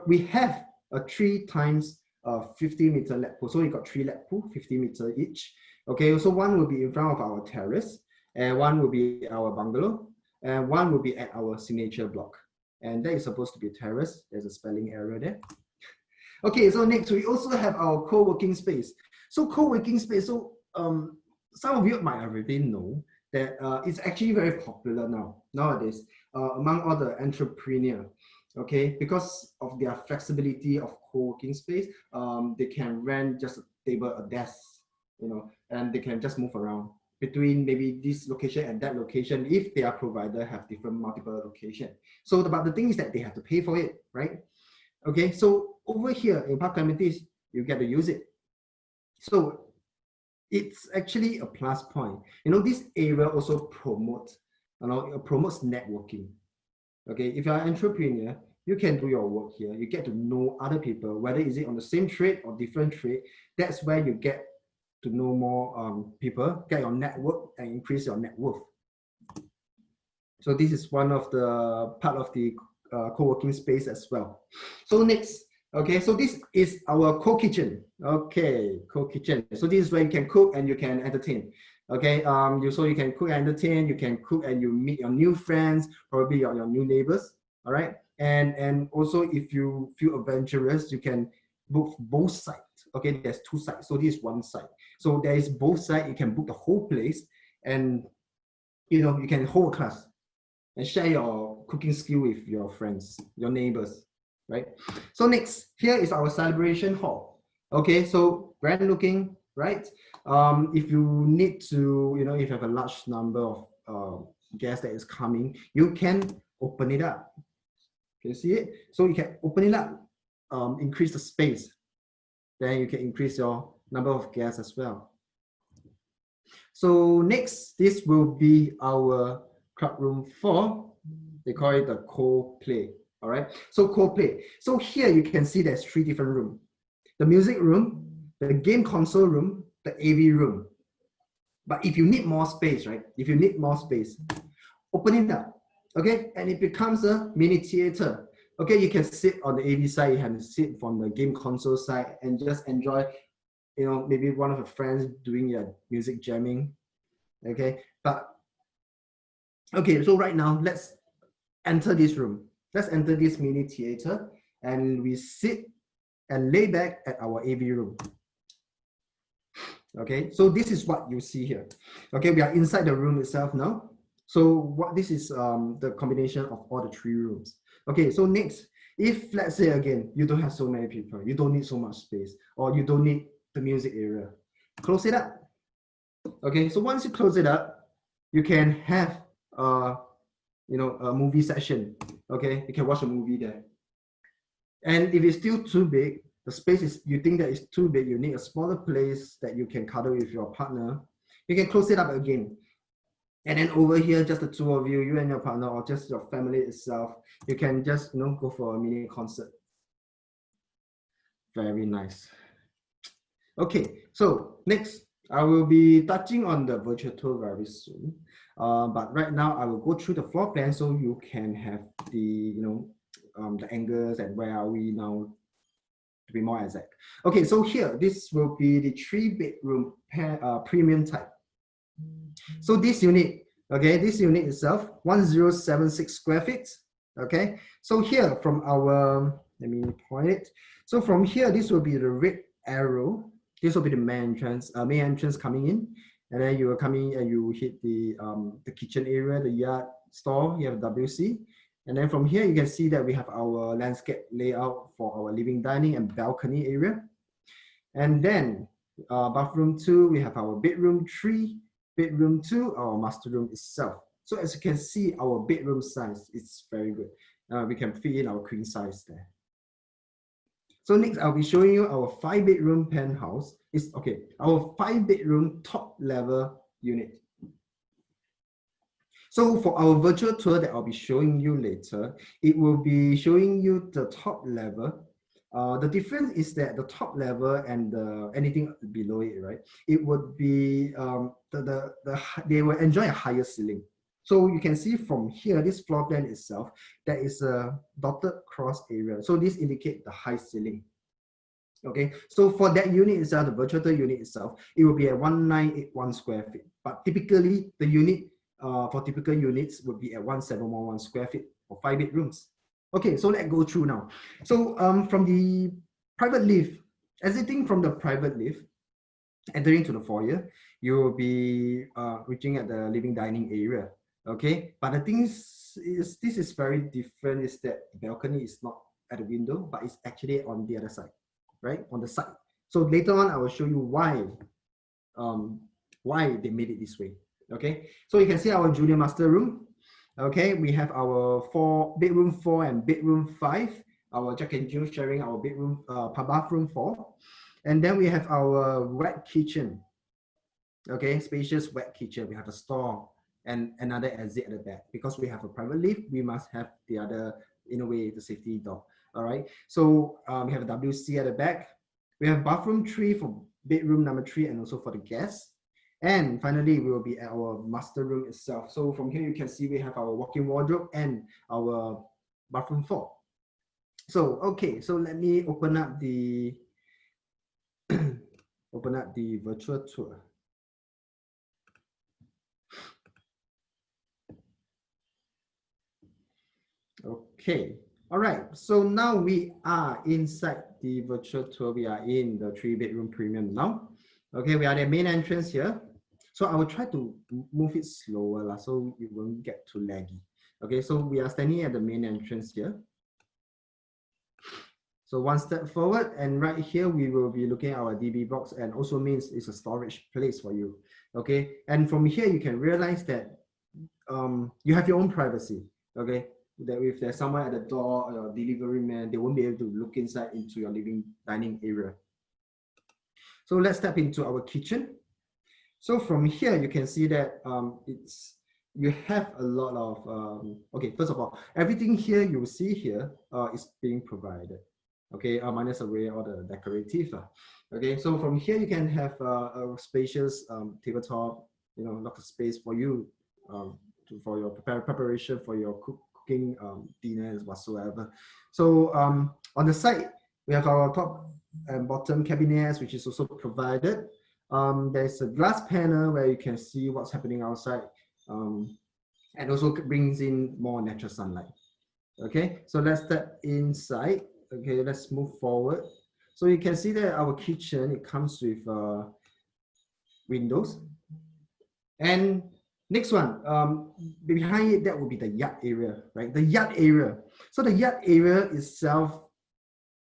we have a 3 times 50-meter lap pool. So we got 3 lap pool, 50 meter each. Okay, so one will be in front of our terrace, and one will be our bungalow, and one will be at our signature block. And that is supposed to be a terrace. There's a spelling error there. Okay, so next we also have our co-working space. So co-working space, so some of you might already know that it's actually very popular nowadays among all the entrepreneurs. Okay, because of their flexibility of co-working space, they can rent just a table, a desk, you know, and they can just move around between maybe this location and that location if their provider have different multiple location. So but the thing is that they have to pay for it, right? Okay, so over here in Park Clementes, you get to use it. So it's actually a plus point. You know, this area also promotes, promotes networking. Okay, if you're an entrepreneur, you can do your work here. You get to know other people, whether is it on the same trade or different trade. That's where you get to know more people, get your network and increase your net worth. So this is one of the part of the co-working space as well. So next, okay, so this is our co-kitchen. Okay, co-kitchen. So this is where you can cook and you can entertain. Okay, so you can cook and entertain, you can cook and you meet your new friends, probably your new neighbors. All right, and also if you feel adventurous, you can book both sides. Okay, there's 2 sides, so this is 1 side. So there is both sides. You can book the whole place, and you know you can hold a class and share your cooking skill with your friends, your neighbors, right? So next, here is our celebration hall. Okay, so grand looking, right? If you need to, you know, if you have a large number of guests that is coming, you can open it up. Can you see it? So you can open it up, increase the space. Then you can increase your number of guests as well. So next, this will be our club room 4. They call it the co-play. All right. So co-play. So here you can see there's 3 different rooms: the music room, the game console room, the AV room. But if you need more space, right? If you need more space, open it up. Okay, and it becomes a mini theater. Okay, you can sit on the AV side, you can sit from the game console side and just enjoy, you know, maybe one of your friends doing your music jamming. Okay, but okay, so right now let's enter this room. Let's enter this mini theater and we sit and lay back at our AV room. Okay, so this is what you see here. Okay, we are inside the room itself now. So what this is the combination of all the 3 rooms. Okay, so next, if let's say again, you don't have so many people, you don't need so much space, or you don't need the music area, close it up. Okay, so once you close it up, you can have you know, a movie session. Okay, you can watch a movie there. And if it's still too big, the space is, you think that it's too big, you need a smaller place that you can cuddle with your partner, you can close it up again. And then over here, just the 2 of you, you and your partner, or just your family itself, you can just, you know, go for a mini concert. Very nice. Okay, so next, I will be touching on the virtual tour very soon. But right now, I will go through the floor plan so you can have the, you know, the angles and where are we now, to be more exact. Okay, so here, this will be the 3-bedroom premium type. So this unit, okay, this unit itself, 1076 square feet. Okay, so here from our, let me point it. So from here, this will be the red arrow. This will be the main entrance coming in, and then you will come in and you hit the kitchen area, the yard store. You have WC, and then from here you can see that we have our landscape layout for our living, dining, and balcony area. And then bathroom 2, we have our bedroom 3. Bedroom 2, our master room itself. So as you can see, our bedroom size is very good. We can fit in our queen size there. So next, I'll be showing you our 5-bedroom penthouse. It's okay, our 5-bedroom top level unit. So for our virtual tour that I'll be showing you later, it will be showing you the top level. The difference is that the top level and anything below it, right? It would be they will enjoy a higher ceiling. So you can see from here, this floor plan itself, there is a dotted cross area. So this indicates the high ceiling. Okay, so for that unit itself, the virtual tour unit itself, it will be at 1981 square feet. But typically, the unit for typical units would be at 1711 square feet for 5 bedrooms. Okay, so let's go through now. So from the private lift, exiting from the private lift, entering to the foyer, you will be reaching at the living dining area. Okay, but the thing is this is very different, is that the balcony is not at the window, but it's actually on the other side, right, on the side. So later on, I will show you why they made it this way. Okay, so you can see our junior master room. Okay, we have our bedroom 4 and bedroom 5. Our Jack and Jill sharing our bedroom, bathroom 4, and then we have our wet kitchen. Okay, spacious wet kitchen. We have a store and another exit at the back. Because we have a private lift, we must have the other, in a way, the safety door. All right, so we have a WC at the back. We have bathroom 3 for bedroom number 3 and also for the guests. And finally, we will be at our master room itself. So from here, you can see we have our walk-in wardrobe and our bathroom 4. So, okay, so let me open up the virtual tour. Okay, all right. So now we are inside the virtual tour. We are in the 3-bedroom premium now. Okay, we are at the main entrance here. So I will try to move it slower so you won't get too laggy. Okay, so we are standing at the main entrance here. So one step forward, and right here we will be looking at our DB box, and also means it's a storage place for you. Okay, and from here you can realize that you have your own privacy. Okay, that if there's someone at the door or a delivery man, they won't be able to look inside into your living dining area. So let's step into our kitchen. So from here you can see that you have a lot of okay, first of all, everything here you will see here is being provided. Okay, minus away all the decorative. Okay, so from here you can have a spacious tabletop, lots of space for you for your preparation for your cooking dinners whatsoever. So on the side we have our top and bottom cabinets, which is also provided. There's a glass panel where you can see what's happening outside, and also brings in more natural sunlight. Okay, so let's step inside. Okay, let's move forward. So you can see that our kitchen, it comes with windows. And next one, behind it, that will be the yard area, right? The yard area. So the yard area itself,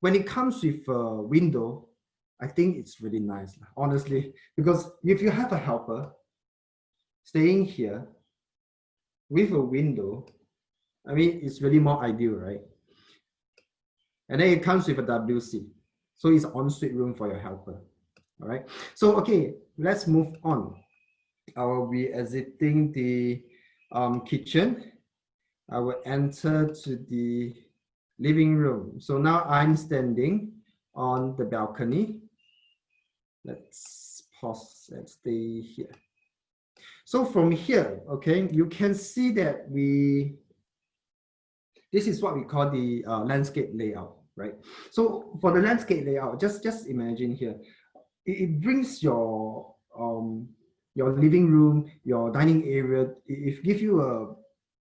when it comes with a window, I think it's really nice, honestly, because if you have a helper staying here with a window, I mean, it's really more ideal, right? And then it comes with a WC. So it's an ensuite room for your helper. All right. So, okay, let's move on. I will be exiting the kitchen. I will enter to the living room. So now I'm standing on the balcony. Let's pause and stay here. So from here, okay, you can see that this is what we call the landscape layout, right? So for the landscape layout, just imagine here, it brings your living room, your dining area, it gives you a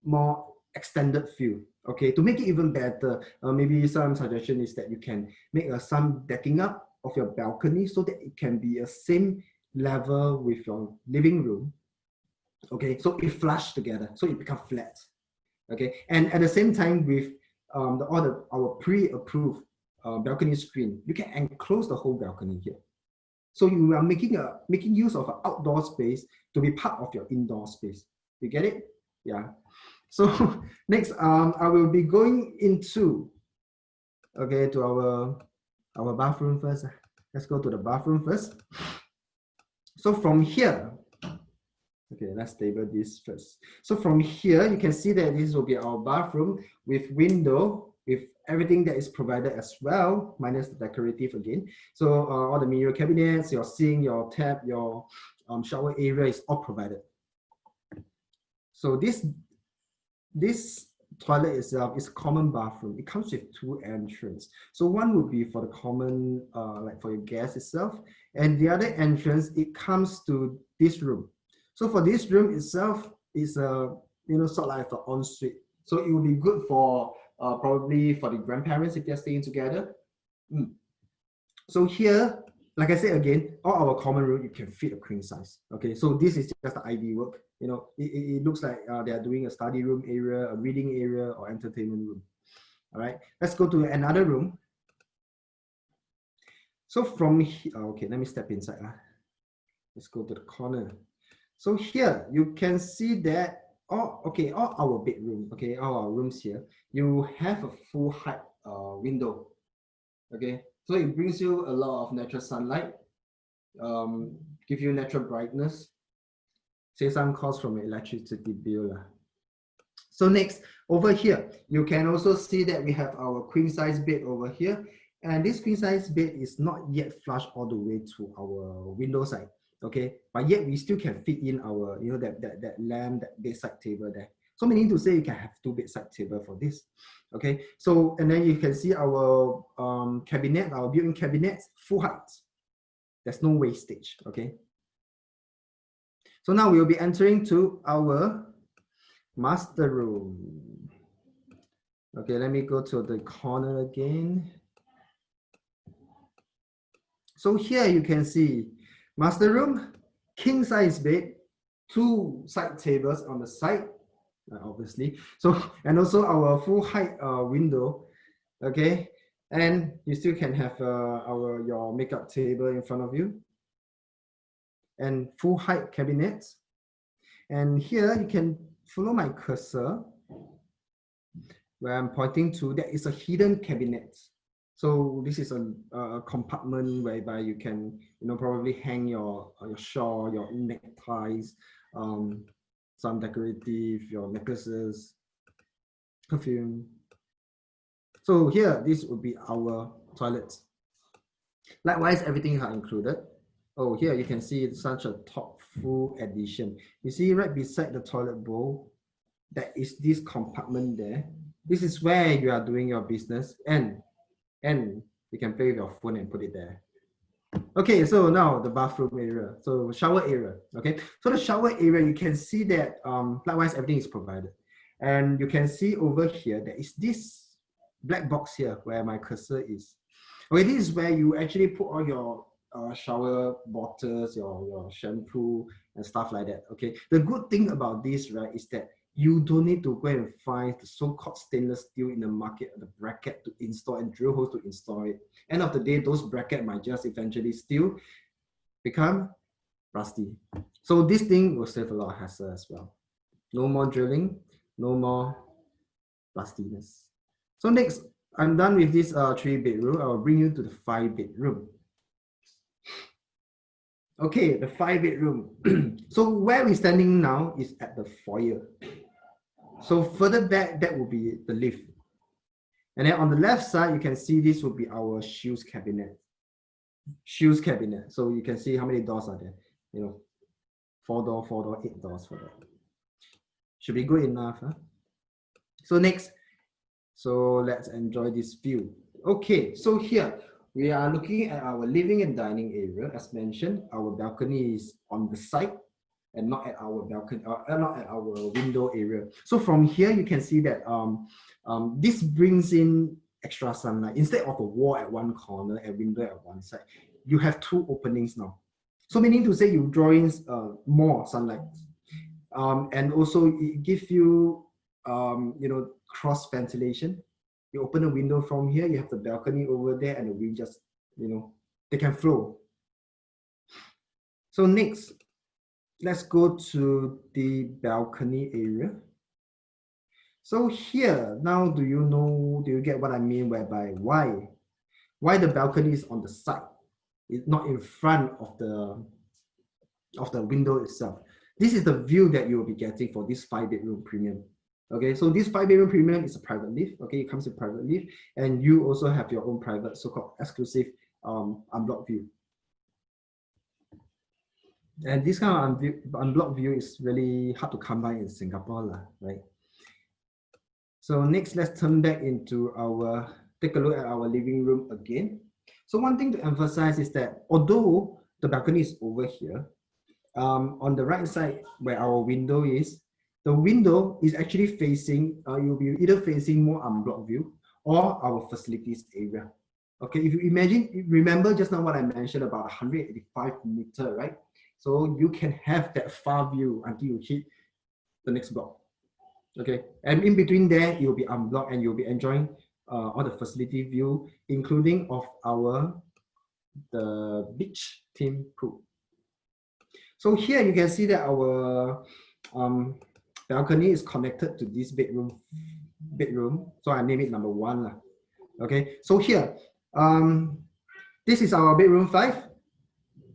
more extended feel. Okay, to make it even better, maybe some suggestion is that you can make some decking up of your balcony so that it can be a same level with your living room. Okay, so it flush together, so it becomes flat. Okay, and at the same time with our pre-approved balcony screen, you can enclose the whole balcony here. So you are making use of an outdoor space to be part of your indoor space. You get it? Yeah. So next, I will be going into to our bathroom first. Let's go to the bathroom first. So from here, Okay, let's table this first. So from here, you can see that this will be our bathroom with window, with everything that is provided as well, minus the decorative again. So all the mirror cabinets, your sink, your tap, your shower area is all provided. So this toilet itself is a common bathroom. It comes with 2 entrances. So one would be for the common, like for your guest itself, and the other entrance, it comes to this room. So for this room itself, is a sort of like an ensuite. So it will be good for probably for the grandparents if they're staying together. So here, like I said again, all our common room, you can fit a queen size. Okay, so this is just the ideal work. It looks like they are doing a study room area, a reading area, or entertainment room. All right, let's go to another room. So from here, okay, let me step inside. Let's go to the corner. So here you can see that all our bedroom, okay, all our rooms here, you have a full height window. Okay, so it brings you a lot of natural sunlight, give you natural brightness, save some cost from electricity bill. So next, over here, you can also see that we have our queen size bed over here. And this queen size bed is not yet flush all the way to our window side. Okay, but yet we still can fit in our, that lamp, that bedside table there. So meaning to say you can have 2 bedside table for this. Okay, so and then you can see our cabinet, our built-in cabinets, full height. There's no wastage. Okay. So now we will be entering to our master room. Okay, let me go to the corner again. So here you can see master room, king size bed, 2 side tables on the side, obviously. So, and also our full height window, okay? And you still can have your makeup table in front of you, and full height cabinets. And here you can follow my cursor where I'm pointing to. There is a hidden cabinet. So this is a compartment whereby you can, probably hang your shawl, your neckties, some decorative, your necklaces, perfume. So here, this would be our toilets. Likewise, everything are included. Oh, here you can see such a top full edition. You see right beside the toilet bowl, there is this compartment there. This is where you are doing your business, and you can play with your phone and put it there. Okay, so now the bathroom area, so shower area. Okay, so the shower area, you can see that likewise everything is provided, and you can see over here there is this black box here where my cursor is. Okay, this is where you actually put all your shower bottles, your shampoo and stuff like that. Okay, the good thing about this, right, is that you don't need to go and find the so-called stainless steel in the market, the bracket to install and drill holes to install it. End of the day, those brackets might just eventually still become rusty. So this thing will save a lot of hassle as well. No more drilling, no more rustiness. So next, I'm done with this 3-bedroom. I will bring you to the 5-bedroom. Okay, the 5-bedroom. So where we're standing now is at the foyer. So further back, that will be the lift. And then on the left side, you can see this will be our shoes cabinet. Shoes cabinet. So you can see how many doors are there. 4 door, 8 doors for that. Should be good enough. Huh? So next, so let's enjoy this view. Okay, so here we are looking at our living and dining area. As mentioned, our balcony is on the side and not at our balcony, not at our window area. So from here, you can see that this brings in extra sunlight. Instead of a wall at one corner, a window at one side, you have 2 openings now. So meaning to say you draw in more sunlight. And also it gives you, cross ventilation. You open a window from here, you have the balcony over there, and the wind just, they can flow. So next, let's go to the balcony area. So here, now do you get what I mean whereby why the balcony is on the side? It's not in front of the window itself. This is the view that you will be getting for this 5-bedroom premium. Okay, so this 5-bedroom premium is a private lift. Okay, it comes with private lift, and you also have your own private, so-called exclusive unblocked view. And this kind of unblocked view is really hard to come by in Singapore, right? So next, let's turn back into take a look at our living room again. So one thing to emphasize is that although the balcony is over here, on the right side where our window is, the window is actually facing, you'll be either facing more unblocked view or our facilities area. Okay, if you remember just now what I mentioned about 185 meter, right? So you can have that far view until you hit the next block. Okay, and in between there, you'll be unblocked and you'll be enjoying all the facility view, including of the beach theme pool. So here you can see that our balcony is connected to this bedroom. So I name it number 1. Okay, so here, this is our bedroom 5.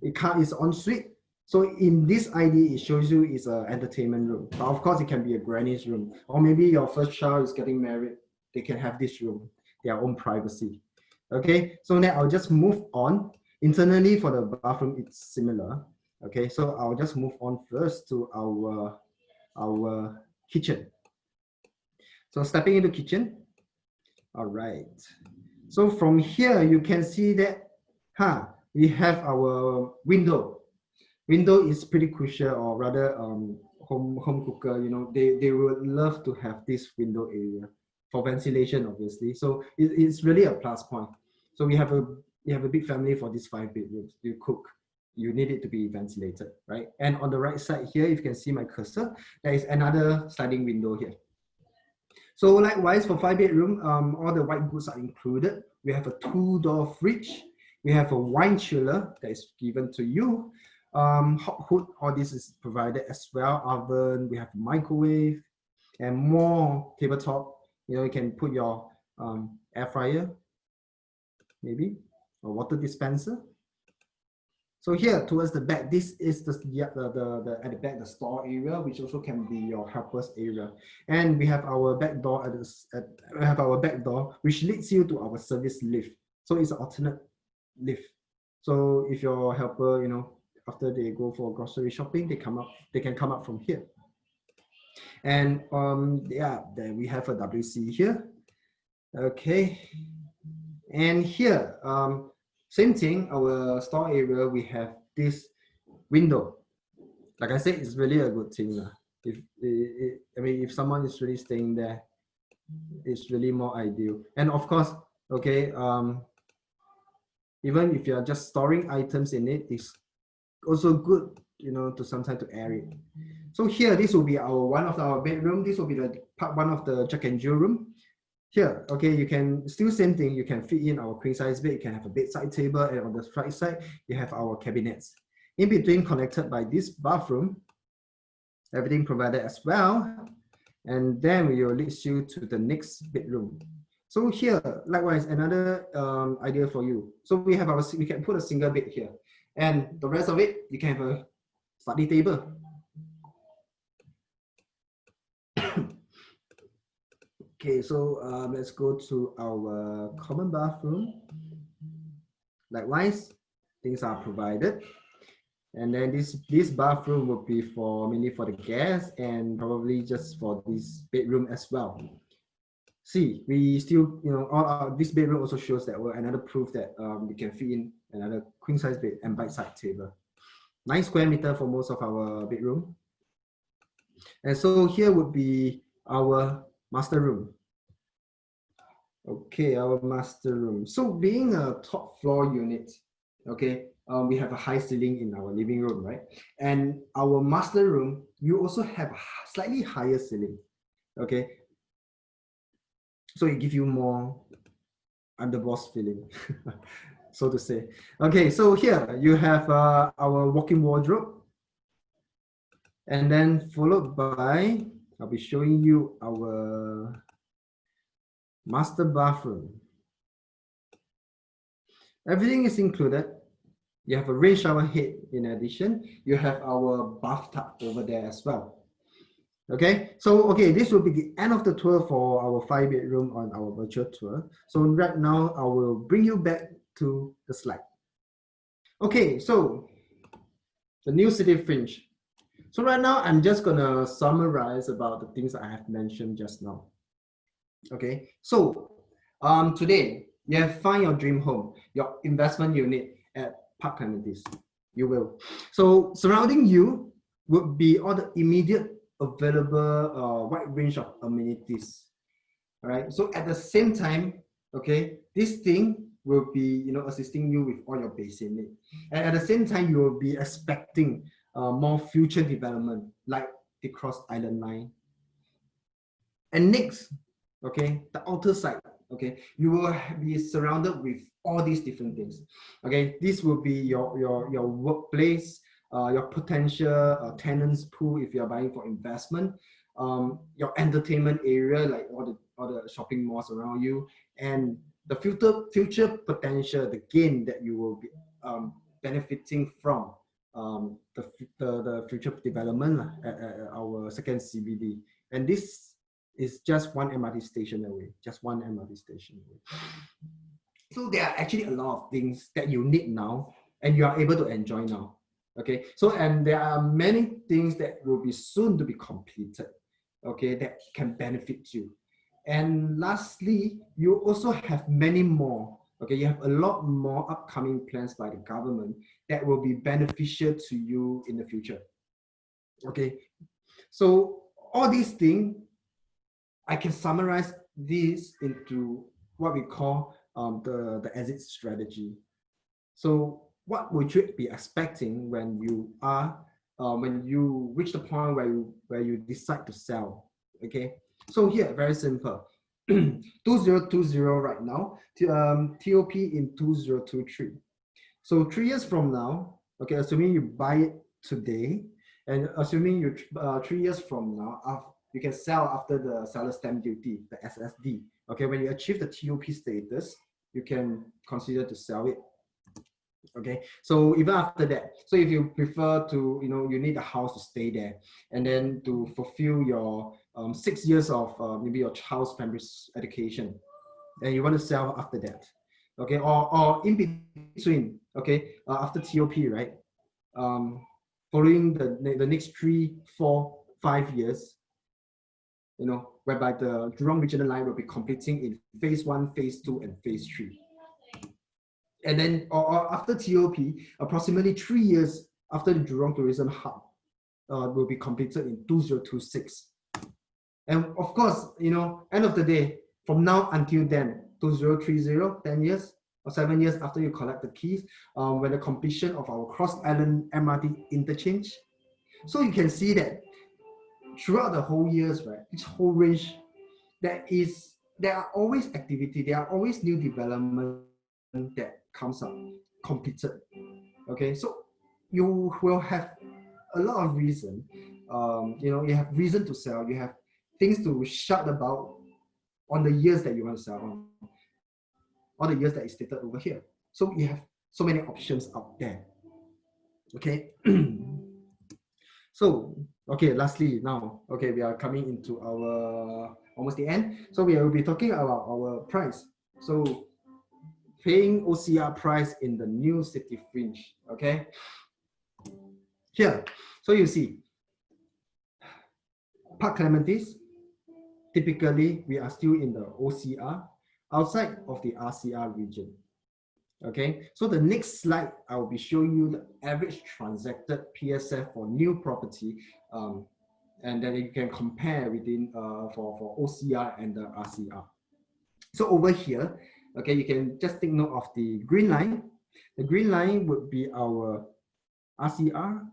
It's en suite. So in this ID, it shows you it's an entertainment room. But of course, it can be a granny's room. Or maybe your first child is getting married. They can have this room, their own privacy. Okay, so now I'll just move on. Internally for the bathroom, it's similar. Okay, so I'll just move on first to our kitchen. So stepping into kitchen. All right. So from here, you can see that we have our window. Window is pretty crucial, or rather home cooker, you know, they would love to have this window area for ventilation, obviously. So it's really a plus point. So we have a big family for these 5 bedrooms. You cook, you need it to be ventilated, right? And on the right side here, if you can see my cursor, there is another sliding window here. So likewise for 5-bedroom, all the white goods are included. We have a 2-door fridge. We have a wine chiller that is given to you. Hot hood, all this is provided as well. Oven, we have a microwave, and more tabletop. You know, you can put your air fryer, maybe, or water dispenser. So here towards the back, this is at the back, the store area, which also can be your helpers area. And we have our back door which leads you to our service lift. So it's an alternate lift. So if your helper, you know, after they go for grocery shopping, they can come up from here. And then we have a WC here. Okay. And here, same thing, our store area, we have this window. Like I said, it's really a good thing. If someone is really staying there, it's really more ideal. And of course, okay, even if you're just storing items in it, it's also good, you know, to sometimes to air it. So here, this will be one of our bedroom. This will be the part 1 of the Jack and Jill room. Here, okay, you can still same thing. You can fit in our queen size bed. You can have a bedside table, and on the right side, you have our cabinets. In between, connected by this bathroom, everything provided as well. And then we will lead you to the next bedroom. So here, likewise, another idea for you. So we can put a single bed here, and the rest of it, you can have a study table. Okay, so let's go to our common bathroom. Likewise, things are provided. And then this bathroom will be mainly for the guests and probably just for this bedroom as well. See, we still, you know, this bedroom also shows that another proof that we can fit in another queen size bed and bedside table. 9 square meter for most of our bedroom. And so here would be our master room. Okay, our master room. So being a top floor unit, okay, we have a high ceiling in our living room, right? And our master room, you also have a slightly higher ceiling, okay? So it gives you more underboss feeling, so to say. Okay, so here you have our walk-in wardrobe. And then followed by, I'll be showing you our master bathroom. Everything is included. You have a rain shower head in addition. You have our bathtub over there as well. Okay, so this will be the end of the tour for our 5-bedroom on our virtual tour. So right now, I will bring you back to the slide. Okay, so the new city fringe. So right now, I'm just gonna summarize about the things I have mentioned just now. Okay, so today, you have found your dream home, your investment unit at Park Clementi's. You will. So surrounding you would be all the immediate available wide range of amenities. All right. So at the same time, okay, this thing will be assisting you with all your basic needs, and at the same time you will be expecting more future development like the Cross Island Line. And next, okay, the outer side, okay, you will be surrounded with all these different things. Okay, this will be your workplace, your potential tenants pool if you are buying for investment, your entertainment area like all the shopping malls around you, and the future potential, the gain that you will be benefiting from the future development at our second CBD. And this is just one MRT station away, just one MRT station away. So there are actually a lot of things that you need now and you are able to enjoy now. Okay, so and there are many things that will be soon to be completed, okay, that can benefit you. And lastly, you also have many more. Okay, you have a lot more upcoming plans by the government that will be beneficial to you in the future. Okay, so all these things, I can summarize this into what we call the exit strategy. So what would you be expecting when you reach the point where you decide to sell? Okay, so here, very simple. 2020 right now, TOP in 2023. So 3 years from now, okay, assuming you buy it today, and assuming you 3 years from now, you can sell after the seller stamp duty, the SSD. Okay, when you achieve the TOP status, you can consider to sell it. Okay, so even after that, so if you prefer to, you need a house to stay there, and then to fulfill your 6 years of maybe your child's primary education, and you want to sell after that, okay, or in between, okay, after TOP, right, following the next 3, 4, 5 years, whereby the Jurong Regional Line will be completing in phase 1, phase 2, and phase 3. And then or after TOP, approximately 3 years after the Jurong Tourism Hub will be completed in 2026. And of course, end of the day, from now until then, 2030, 10 years or 7 years after you collect the keys, when the completion of our Cross Island MRT interchange. So you can see that throughout the whole years, right, this whole range, there are always activity, there are always new development that comes up completed. Okay, so you will have a lot of reason. You have reason to sell, you have things to shout about on the years that you want to sell on, all the years that is stated over here. So you have so many options out there. Okay. So okay, lastly now, okay, we are coming into our almost the end. So we will be talking about our price. So paying OCR price in the new city fringe. Okay, here, so you see Park Clementi's, typically we are still in the OCR outside of the RCR region. Okay, so the next slide, I will be showing you the average transacted PSF for new property, and then you can compare within for OCR and the RCR. So over here, okay, you can just take note of the green line. The green line would be our RCR,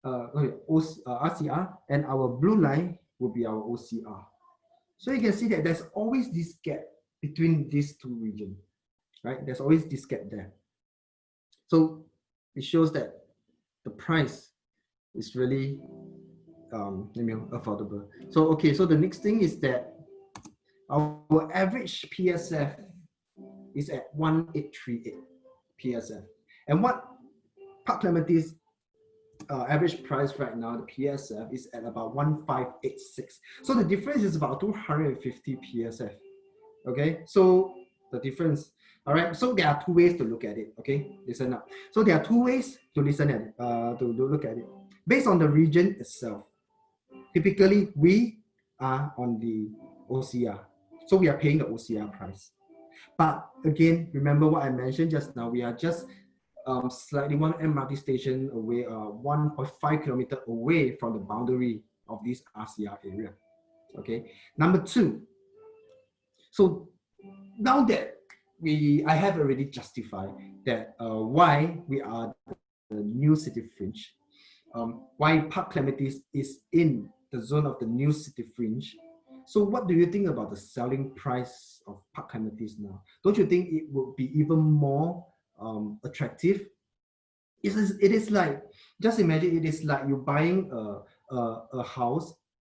RCR, and our blue line will be our OCR. So you can see that there's always this gap between these two regions, right? There's always this gap there. So it shows that the price is really affordable. So okay, so the next thing is that our average PSF is at 1838 PSF. And what Park Clementi's average price right now, the PSF, is at about 1586. So the difference is about 250 PSF. Okay, so the difference. All right, so there are two ways to look at it. Okay, listen up. So there are two ways to listen at it, to look at it. Based on the region itself, typically we are on the OCR, so we are paying the OCR price. But again, remember what I mentioned just now. We are just slightly one MRT station away, 1.5 kilometer away from the boundary of this RCR area. Okay. Number two. So now that I have already justified that why we are the new city fringe, why Park Clementi is in the zone of the new city fringe. So what do you think about the selling price of Park Clementi now? Don't you think it would be even more attractive? It is like, just imagine it is like you're buying a house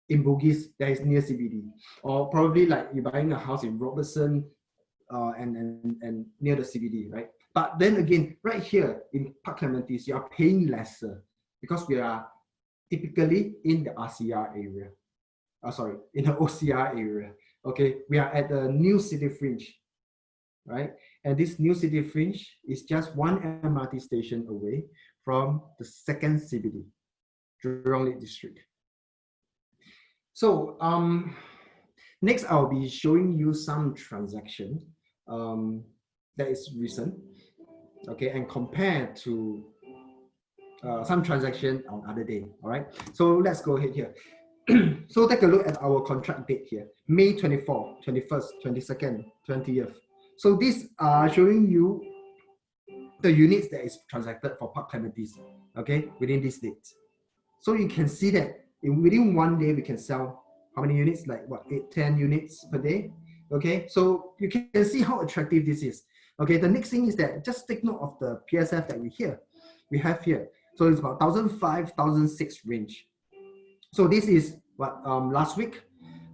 in Bugis that is near CBD, or probably like you're buying a house in Robertson and near the CBD, right? But then again, right here in Park Clementi, you are paying lesser because we are typically in the RCR area. Sorry, in the OCR area. Okay, we are at the new city fringe, right? And this new city fringe is just one MRT station away from the second CBD, Jurong Lake District. So next I'll be showing you some transaction that is recent, okay, and compared to some transaction on other day. All right, so let's go ahead here. So take a look at our contract date here, May 24, 21st, 22nd, 20th. So these are showing you the units that is transacted for Park Clementi, okay, within this date. So you can see that within one day we can sell how many units, like what, 8-10 units per day. Okay, so you can see how attractive this is. Okay, the next thing is that just take note of the PSF that we have here. So it's about 1,005, 1,006 range. So this is what last week.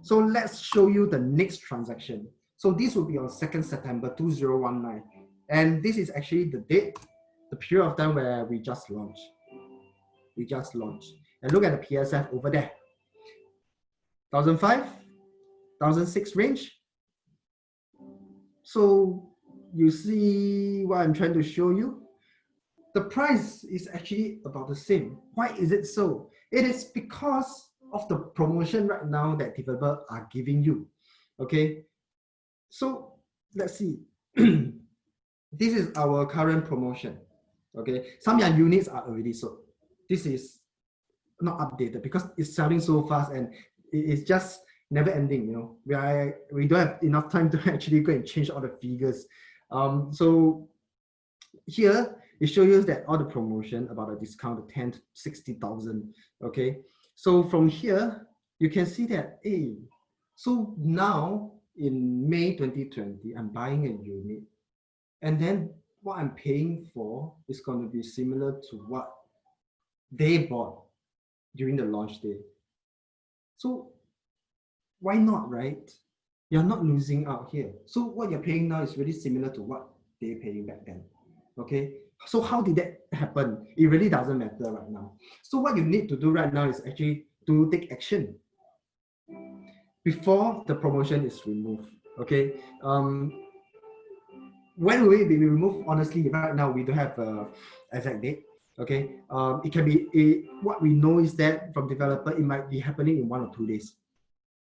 So let's show you the next transaction. So this will be on 2nd September 2019. And this is actually the date, the period of time where we just launched. And look at the PSF over there. 1,005, 1,006 range. So you see what I'm trying to show you? The price is actually about the same. Why is it so? It is because of the promotion right now that developers are giving you. Okay, so let's see. This is our current promotion. Okay, some units are already sold. This is not updated because it's selling so fast and it's just never ending. You know, we don't have enough time to actually go and change all the figures. So here it shows you that all the promotion about a discount of 10 to 60,000. Okay, so from here you can see that, hey, so now in May 2020, I'm buying a unit, and then what I'm paying for is going to be similar to what they bought during the launch day. So why not, right? You're not losing out here. So what you're paying now is really similar to what they're paying back then. Okay, so how did that happen? It really doesn't matter right now. So what you need to do right now is actually to take action before the promotion is removed. Okay, when will it be removed? Honestly, right now we don't have an exact date. Okay, it can be what we know is that from developer, it might be happening in 1 or 2 days.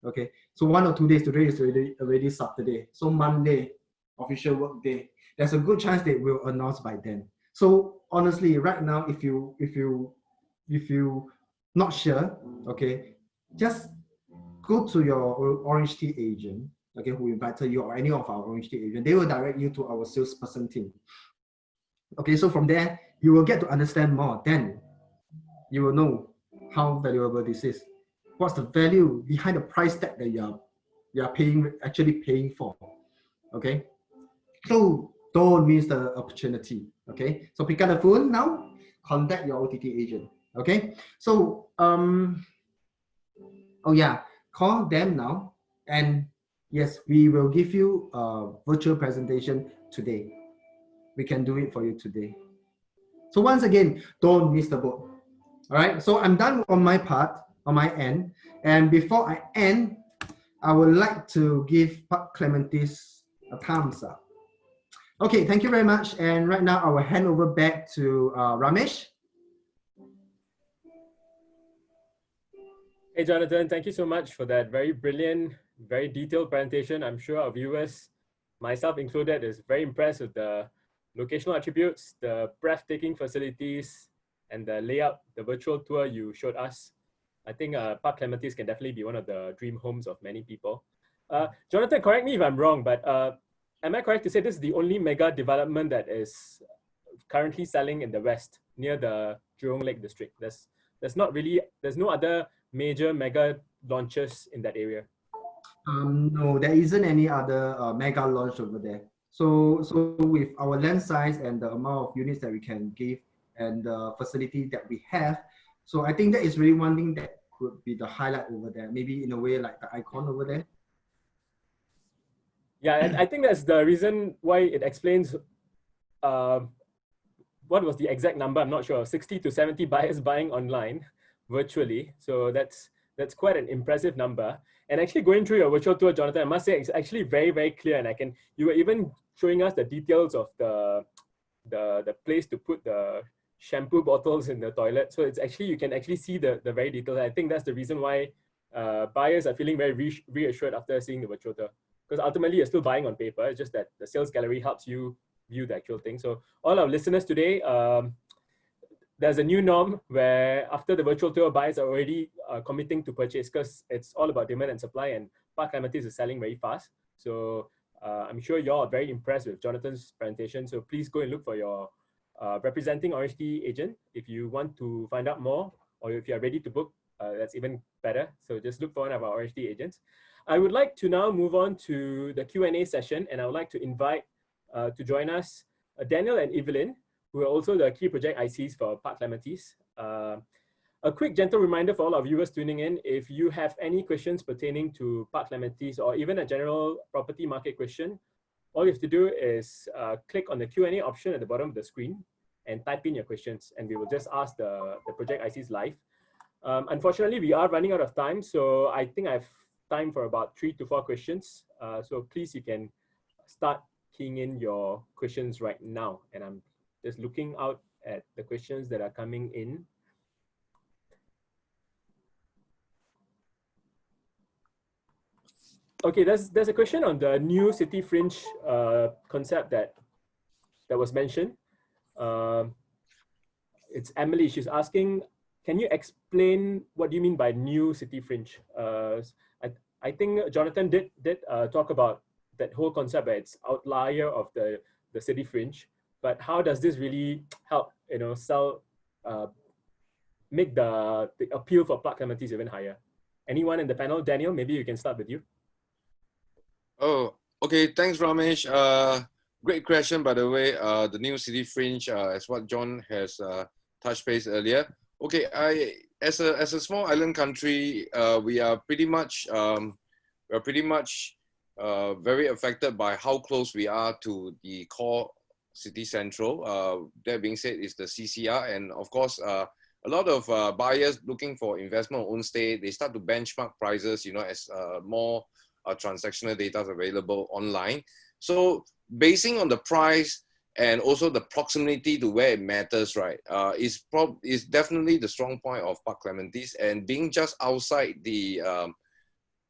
Okay, so 1 or 2 days, today is already Saturday, so Monday, official work day. There's a good chance they will announce by then. So honestly, right now, if you not sure, okay, just go to your Orange Tea agent, okay, who invited you, or any of our Orange Tea agent. They will direct you to our salesperson team. Okay, so from there you will get to understand more. Then you will know how valuable this is. What's the value behind the price tag that you are actually paying for? Okay, so don't miss the opportunity. Okay, so pick up the phone now, contact your OTT agent. Okay, so oh yeah, call them now, and yes, we will give you a virtual presentation today. We can do it for you today. So once again, don't miss the boat. All right, so I'm done on my part, on my end. And before I end, I would like to give Park Clementis a thumbs up. Okay, thank you very much. And right now I will hand over back to Ramesh. Hey, Jonathan, thank you so much for that very brilliant, very detailed presentation. I'm sure our viewers, myself included, is very impressed with the locational attributes, the breathtaking facilities, and the layout, the virtual tour you showed us. I think Park Clementis can definitely be one of the dream homes of many people. Jonathan, correct me if I'm wrong, but am I correct to say this is the only mega development that is currently selling in the West, near the Jurong Lake district? There's no other major mega launches in that area. No, there isn't any other mega launch over there. So with our land size and the amount of units that we can give and the facility that we have, so I think that is really one thing that could be the highlight over there. Maybe in a way like the icon over there. Yeah, and I think that's the reason why it explains what was the exact number, I'm not sure, 60 to 70 buyers buying online virtually. So that's quite an impressive number. And actually going through your virtual tour, Jonathan, I must say it's actually very, very clear. And you were even showing us the details of the place to put the shampoo bottles in the toilet. So it's actually, you can actually see the very details. I think that's the reason why buyers are feeling very reassured after seeing the virtual tour. Because ultimately you're still buying on paper. It's just that the sales gallery helps you view the actual thing. So all our listeners today, there's a new norm where after the virtual tour, buyers are already committing to purchase, because it's all about demand and supply, and Park Clementis is selling very fast. So I'm sure you're very impressed with Jonathan's presentation. So please go and look for your representing RHD agent. If you want to find out more, or if you're ready to book, that's even better. So just look for one of our RHD agents. I would like to now move on to the Q&A session, and I would like to invite to join us Daniel and Evelyn, who are also the key project ICs for Park Clementis. A quick gentle reminder for all our viewers tuning in, if you have any questions pertaining to Park Clementis or even a general property market question, all you have to do is click on the Q&A option at the bottom of the screen and type in your questions, and we will just ask the project ICs live. Unfortunately, we are running out of time, so I think I have time for about 3 to 4 questions. So please, you can start keying in your questions right now. And I'm just looking out at the questions that are coming in. Okay, there's a question on the new city fringe concept that was mentioned. It's Emily. She's asking, can you explain what do you mean by new city fringe? I think Jonathan did talk about that whole concept, where it's outlier of the city fringe. But how does this really help, make the appeal for Park Clementis even higher? Anyone in the panel? Daniel, maybe you can start with you. Oh, okay. Thanks, Ramesh. Great question, by the way. The new city fringe, as what John has touched base earlier. Okay, as a small island country, we are pretty much very affected by how close we are to the core city central. That being said, is the CCR, and of course, a lot of buyers looking for investment or own stay, they start to benchmark prices, as more transactional data is available online. So basing on the price and also the proximity to where it matters, right, is definitely the strong point of Park Clementis, and being just outside the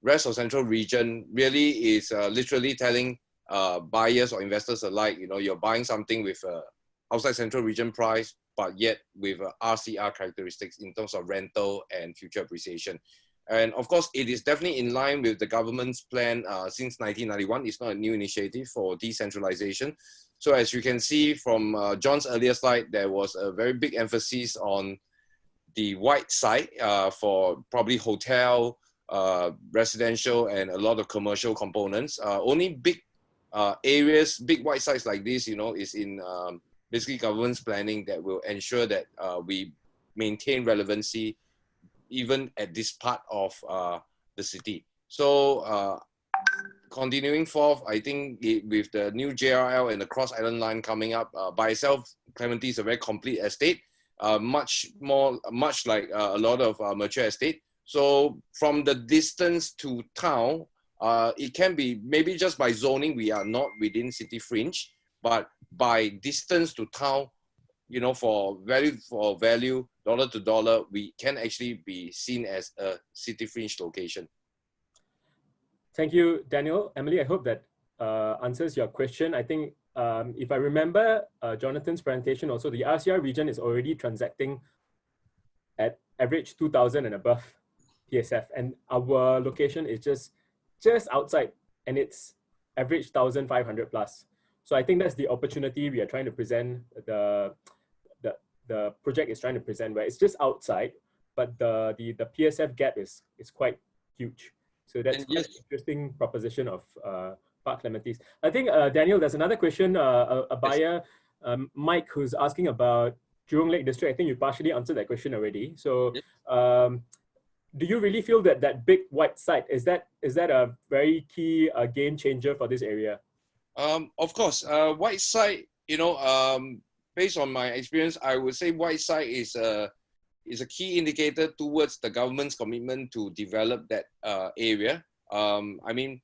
rest of central region really is literally telling buyers or investors alike, you're buying something with outside central region price, but yet with RCR characteristics in terms of rental and future appreciation. And of course, it is definitely in line with the government's plan since 1991. It's not a new initiative for decentralization. So as you can see from John's earlier slide, there was a very big emphasis on the white side for probably hotel, residential, and a lot of commercial components. Only big areas, big white sites like this, is in basically government's planning that will ensure that we maintain relevancy even at this part of the city. So continuing forth, I think with the new JRL and the Cross Island line coming up, by itself, Clementi is a very complete estate, much like a lot of mature estate. So from the distance to town, it can be maybe just by zoning, we are not within city fringe, but by distance to town, you know, for value, dollar to dollar, we can actually be seen as a city fringe location. Thank you, Daniel. Emily, I hope that answers your question. I think if I remember Jonathan's presentation also, the RCR region is already transacting at average 2,000 and above PSF, and our location is just outside, and it's average 1,500 plus. So I think that's the opportunity we are trying to present, the project is trying to present, where it's just outside, but the PSF gap is quite huge. So that's quite an interesting proposition of Park Clementi's. I think, Daniel, there's another question, a buyer, Mike, who's asking about Jurong Lake District. I think you partially answered that question already. So do you really feel that that big white site, is that a very key game changer for this area? Of course, white site, you know, based on my experience, I would say white site is a key indicator towards the government's commitment to develop that area. I mean,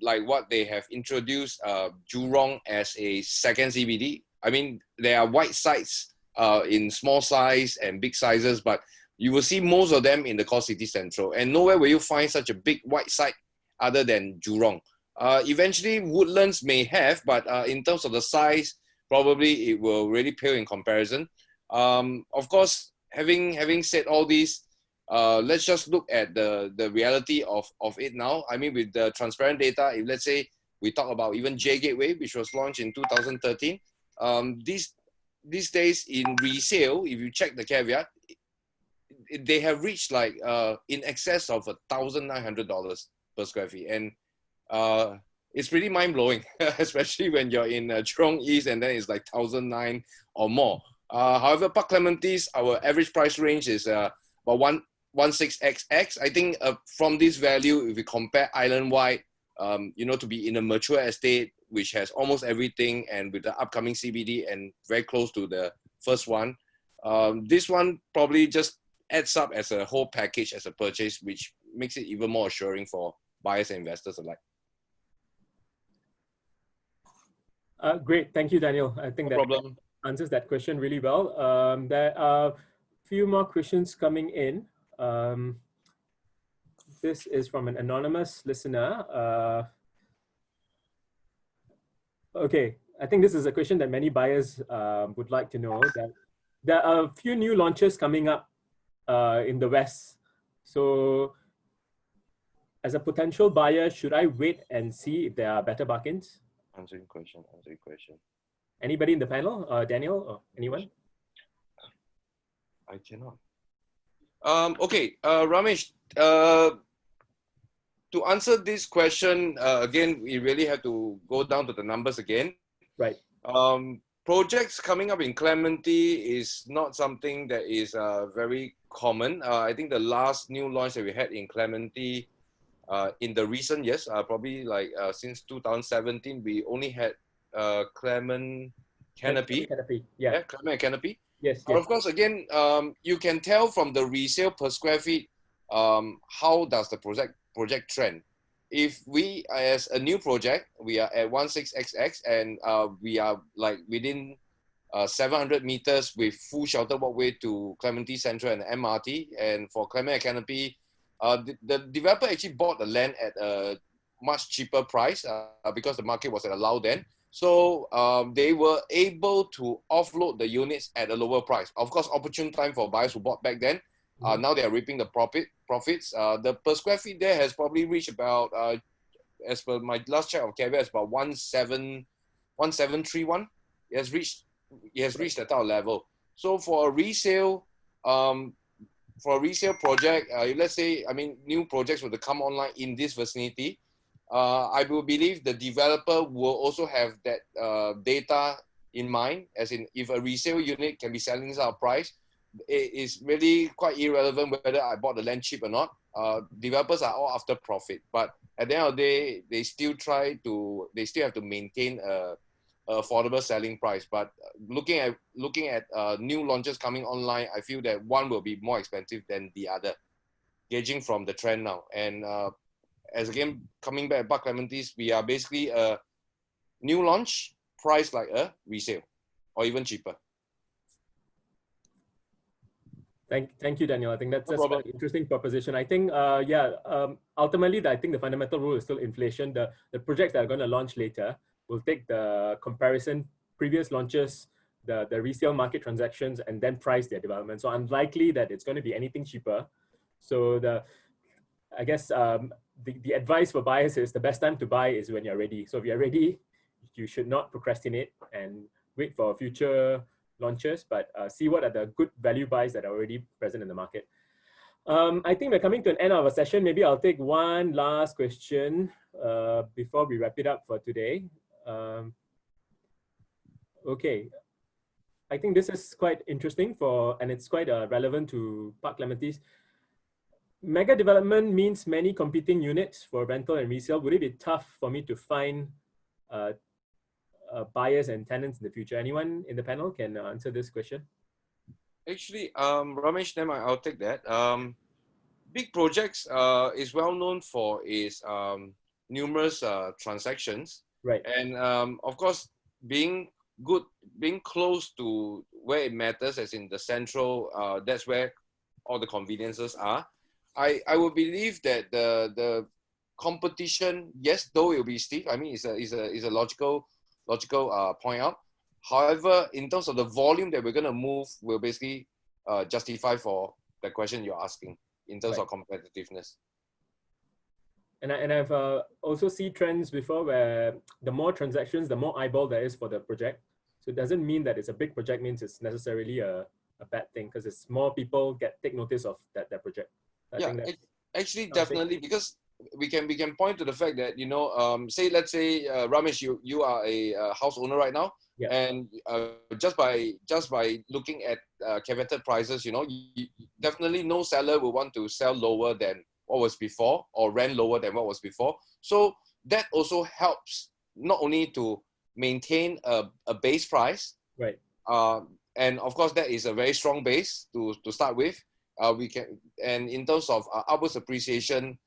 like what they have introduced Jurong as a second CBD. I mean, there are white sites in small size and big sizes, but you will see most of them in the core city central, and nowhere will you find such a big white site other than Jurong. Eventually, Woodlands may have, but in terms of the size, probably it will really pale in comparison. Of course, having said all this, let's just look at the reality of it now. I mean, with the transparent data, if let's say we talk about even J Gateway, which was launched in 2013, these days in resale, if you check the caveat, they have reached like in excess of $1,900 per square feet, and it's pretty mind-blowing, especially when you're in Jurong East and then it's like 1,009 or more. However, Park Clementi's, our average price range is about 16XX. I think from this value, if we compare island-wide, you know, to be in a mature estate, which has almost everything, and with the upcoming CBD and very close to the first one, this one probably just adds up as a whole package, as a purchase, which makes it even more assuring for buyers and investors alike. Great, thank you, Daniel. I think that answers that question really well. There are a few more questions coming in. This is from an anonymous listener. Okay, I think this is a question that many buyers would like to know. That there are a few new launches coming up in the West. So as a potential buyer, should I wait and see if there are better bargains? Answering question. Anybody in the panel? Daniel or anyone? I cannot. Okay, Ramesh, to answer this question, again, we really have to go down to the numbers again. Right. Projects coming up in Clementi is not something that is very common. I think the last new launch that we had in Clementi in the recent years, probably like since 2017, we only had Clement Canopy. Yeah, Clement Canopy. Yes. But of course, again, you can tell from the resale per square feet, how does the project trend. If we, as a new project, we are at 16XX and we are like within 700 meters with full shelter walkway to Clementi Central and MRT. And for Clement Canopy, the developer actually bought the land at a much cheaper price because the market was at a low then. So they were able to offload the units at a lower price. Of course, opportune time for buyers who bought back then. Now they are reaping the profits. The per square feet there has probably reached about, as per my last check of caveat, it's about 1731. It has reached that type of level. So for a resale, project, let's say, I mean, new projects were to come online in this vicinity, I will believe the developer will also have that data in mind, as in if a resale unit can be selling this at a price, it is really quite irrelevant whether I bought the land cheap or not. Developers are all after profit, but at the end of the day, they still have to maintain a affordable selling price. But looking at new launches coming online, I feel that one will be more expensive than the other, gauging from the trend now. And as again, coming back at Park Clementi's, we are basically a new launch priced like a resale or even cheaper. Thank you, Daniel. I think that's No problem. an interesting proposition. I think, ultimately, I think the fundamental rule is still inflation. The projects that are going to launch later will take the comparison, previous launches, the resale market transactions, and then price their development. So unlikely that it's going to be anything cheaper. So I guess the advice for buyers is the best time to buy is when you're ready. So if you're ready, you should not procrastinate and wait for future launches, but see what are the good value buys that are already present in the market. I think we're coming to an end of our session. Maybe I'll take one last question before we wrap it up for today. Okay. I think this is quite interesting and it's quite relevant to Park Clementi's. Mega development means many competing units for rental and resale. Would it be tough for me to find buyers and tenants in the future? Anyone in the panel can answer this question? Actually, Ramesh, then I'll take that. Big projects is well known for its numerous transactions. Right. And of course, being close to where it matters, as in the central, that's where all the conveniences are. I would believe that the competition, yes, though it will be steep. I mean, it's a logical point out. However, in terms of the volume that we're going to move, will basically justify for the question you're asking in terms of competitiveness. And I've also seen trends before where the more transactions, the more eyeball there is for the project. So it doesn't mean that it's a big project means it's necessarily a bad thing, because it's more people take notice of that project. Actually, definitely, because we can point to the fact that, you know, let's say Ramesh, you are a house owner right now, and just by looking at caveated prices, you know, definitely no seller will want to sell lower than what was before or rent lower than what was before. So that also helps not only to maintain a base price, right? And of course that is a very strong base to start with. We can, and in terms of upwards appreciation,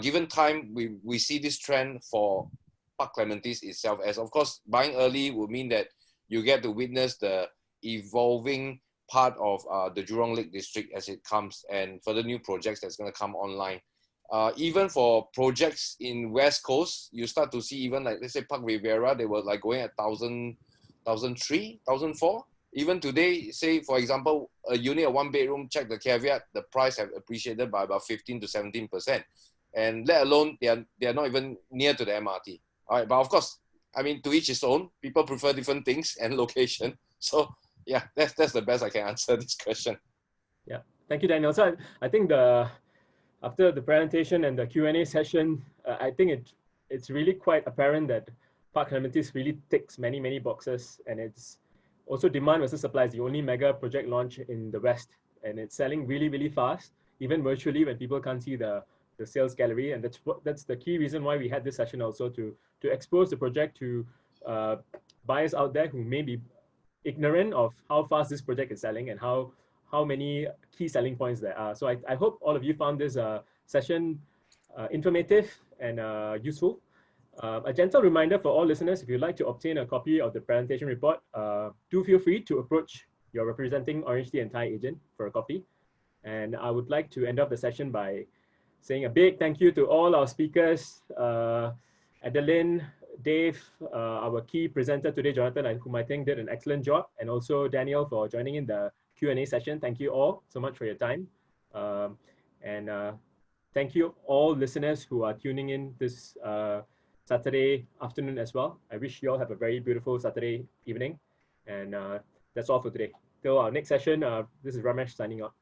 given time, we see this trend for Park Clementi's itself, as of course buying early would mean that you get to witness the evolving part of the Jurong Lake district as it comes, and for the new projects that's going to come online. Even for projects in West Coast, you start to see even like, let's say Park Riviera, they were like going at 1,000, 1,003, 1,004. Even today, say for example, a unit, a one bedroom, check the caveat, the price have appreciated by about 15 to 17%. And let alone, they are not even near to the MRT. All right, but of course, I mean, to each his own. People prefer different things and location. So yeah, that's the best I can answer this question. Yeah, thank you, Daniel. So I think after the presentation and the Q&A session, I think it's really quite apparent that Park Clementi's really ticks many boxes, and it's also demand versus supply is the only mega project launch in the West, and it's selling really fast, even virtually when people can't see the sales gallery. And that's the key reason why we had this session also, to expose the project to buyers out there who may be ignorant of how fast this project is selling and how many key selling points there are. So I hope all of you found this session informative and useful. A gentle reminder for all listeners, if you'd like to obtain a copy of the presentation report, do feel free to approach your representing Orange Tea and Thai agent for a copy. And I would like to end up the session by saying a big thank you to all our speakers, Adeline, Dave, our key presenter today, Jonathan, whom I think did an excellent job, and also Daniel for joining in the Q&A session. Thank you all so much for your time. And thank you all listeners who are tuning in this Saturday afternoon as well. I wish you all have a very beautiful Saturday evening. And that's all for today. Till our next session, this is Ramesh signing off.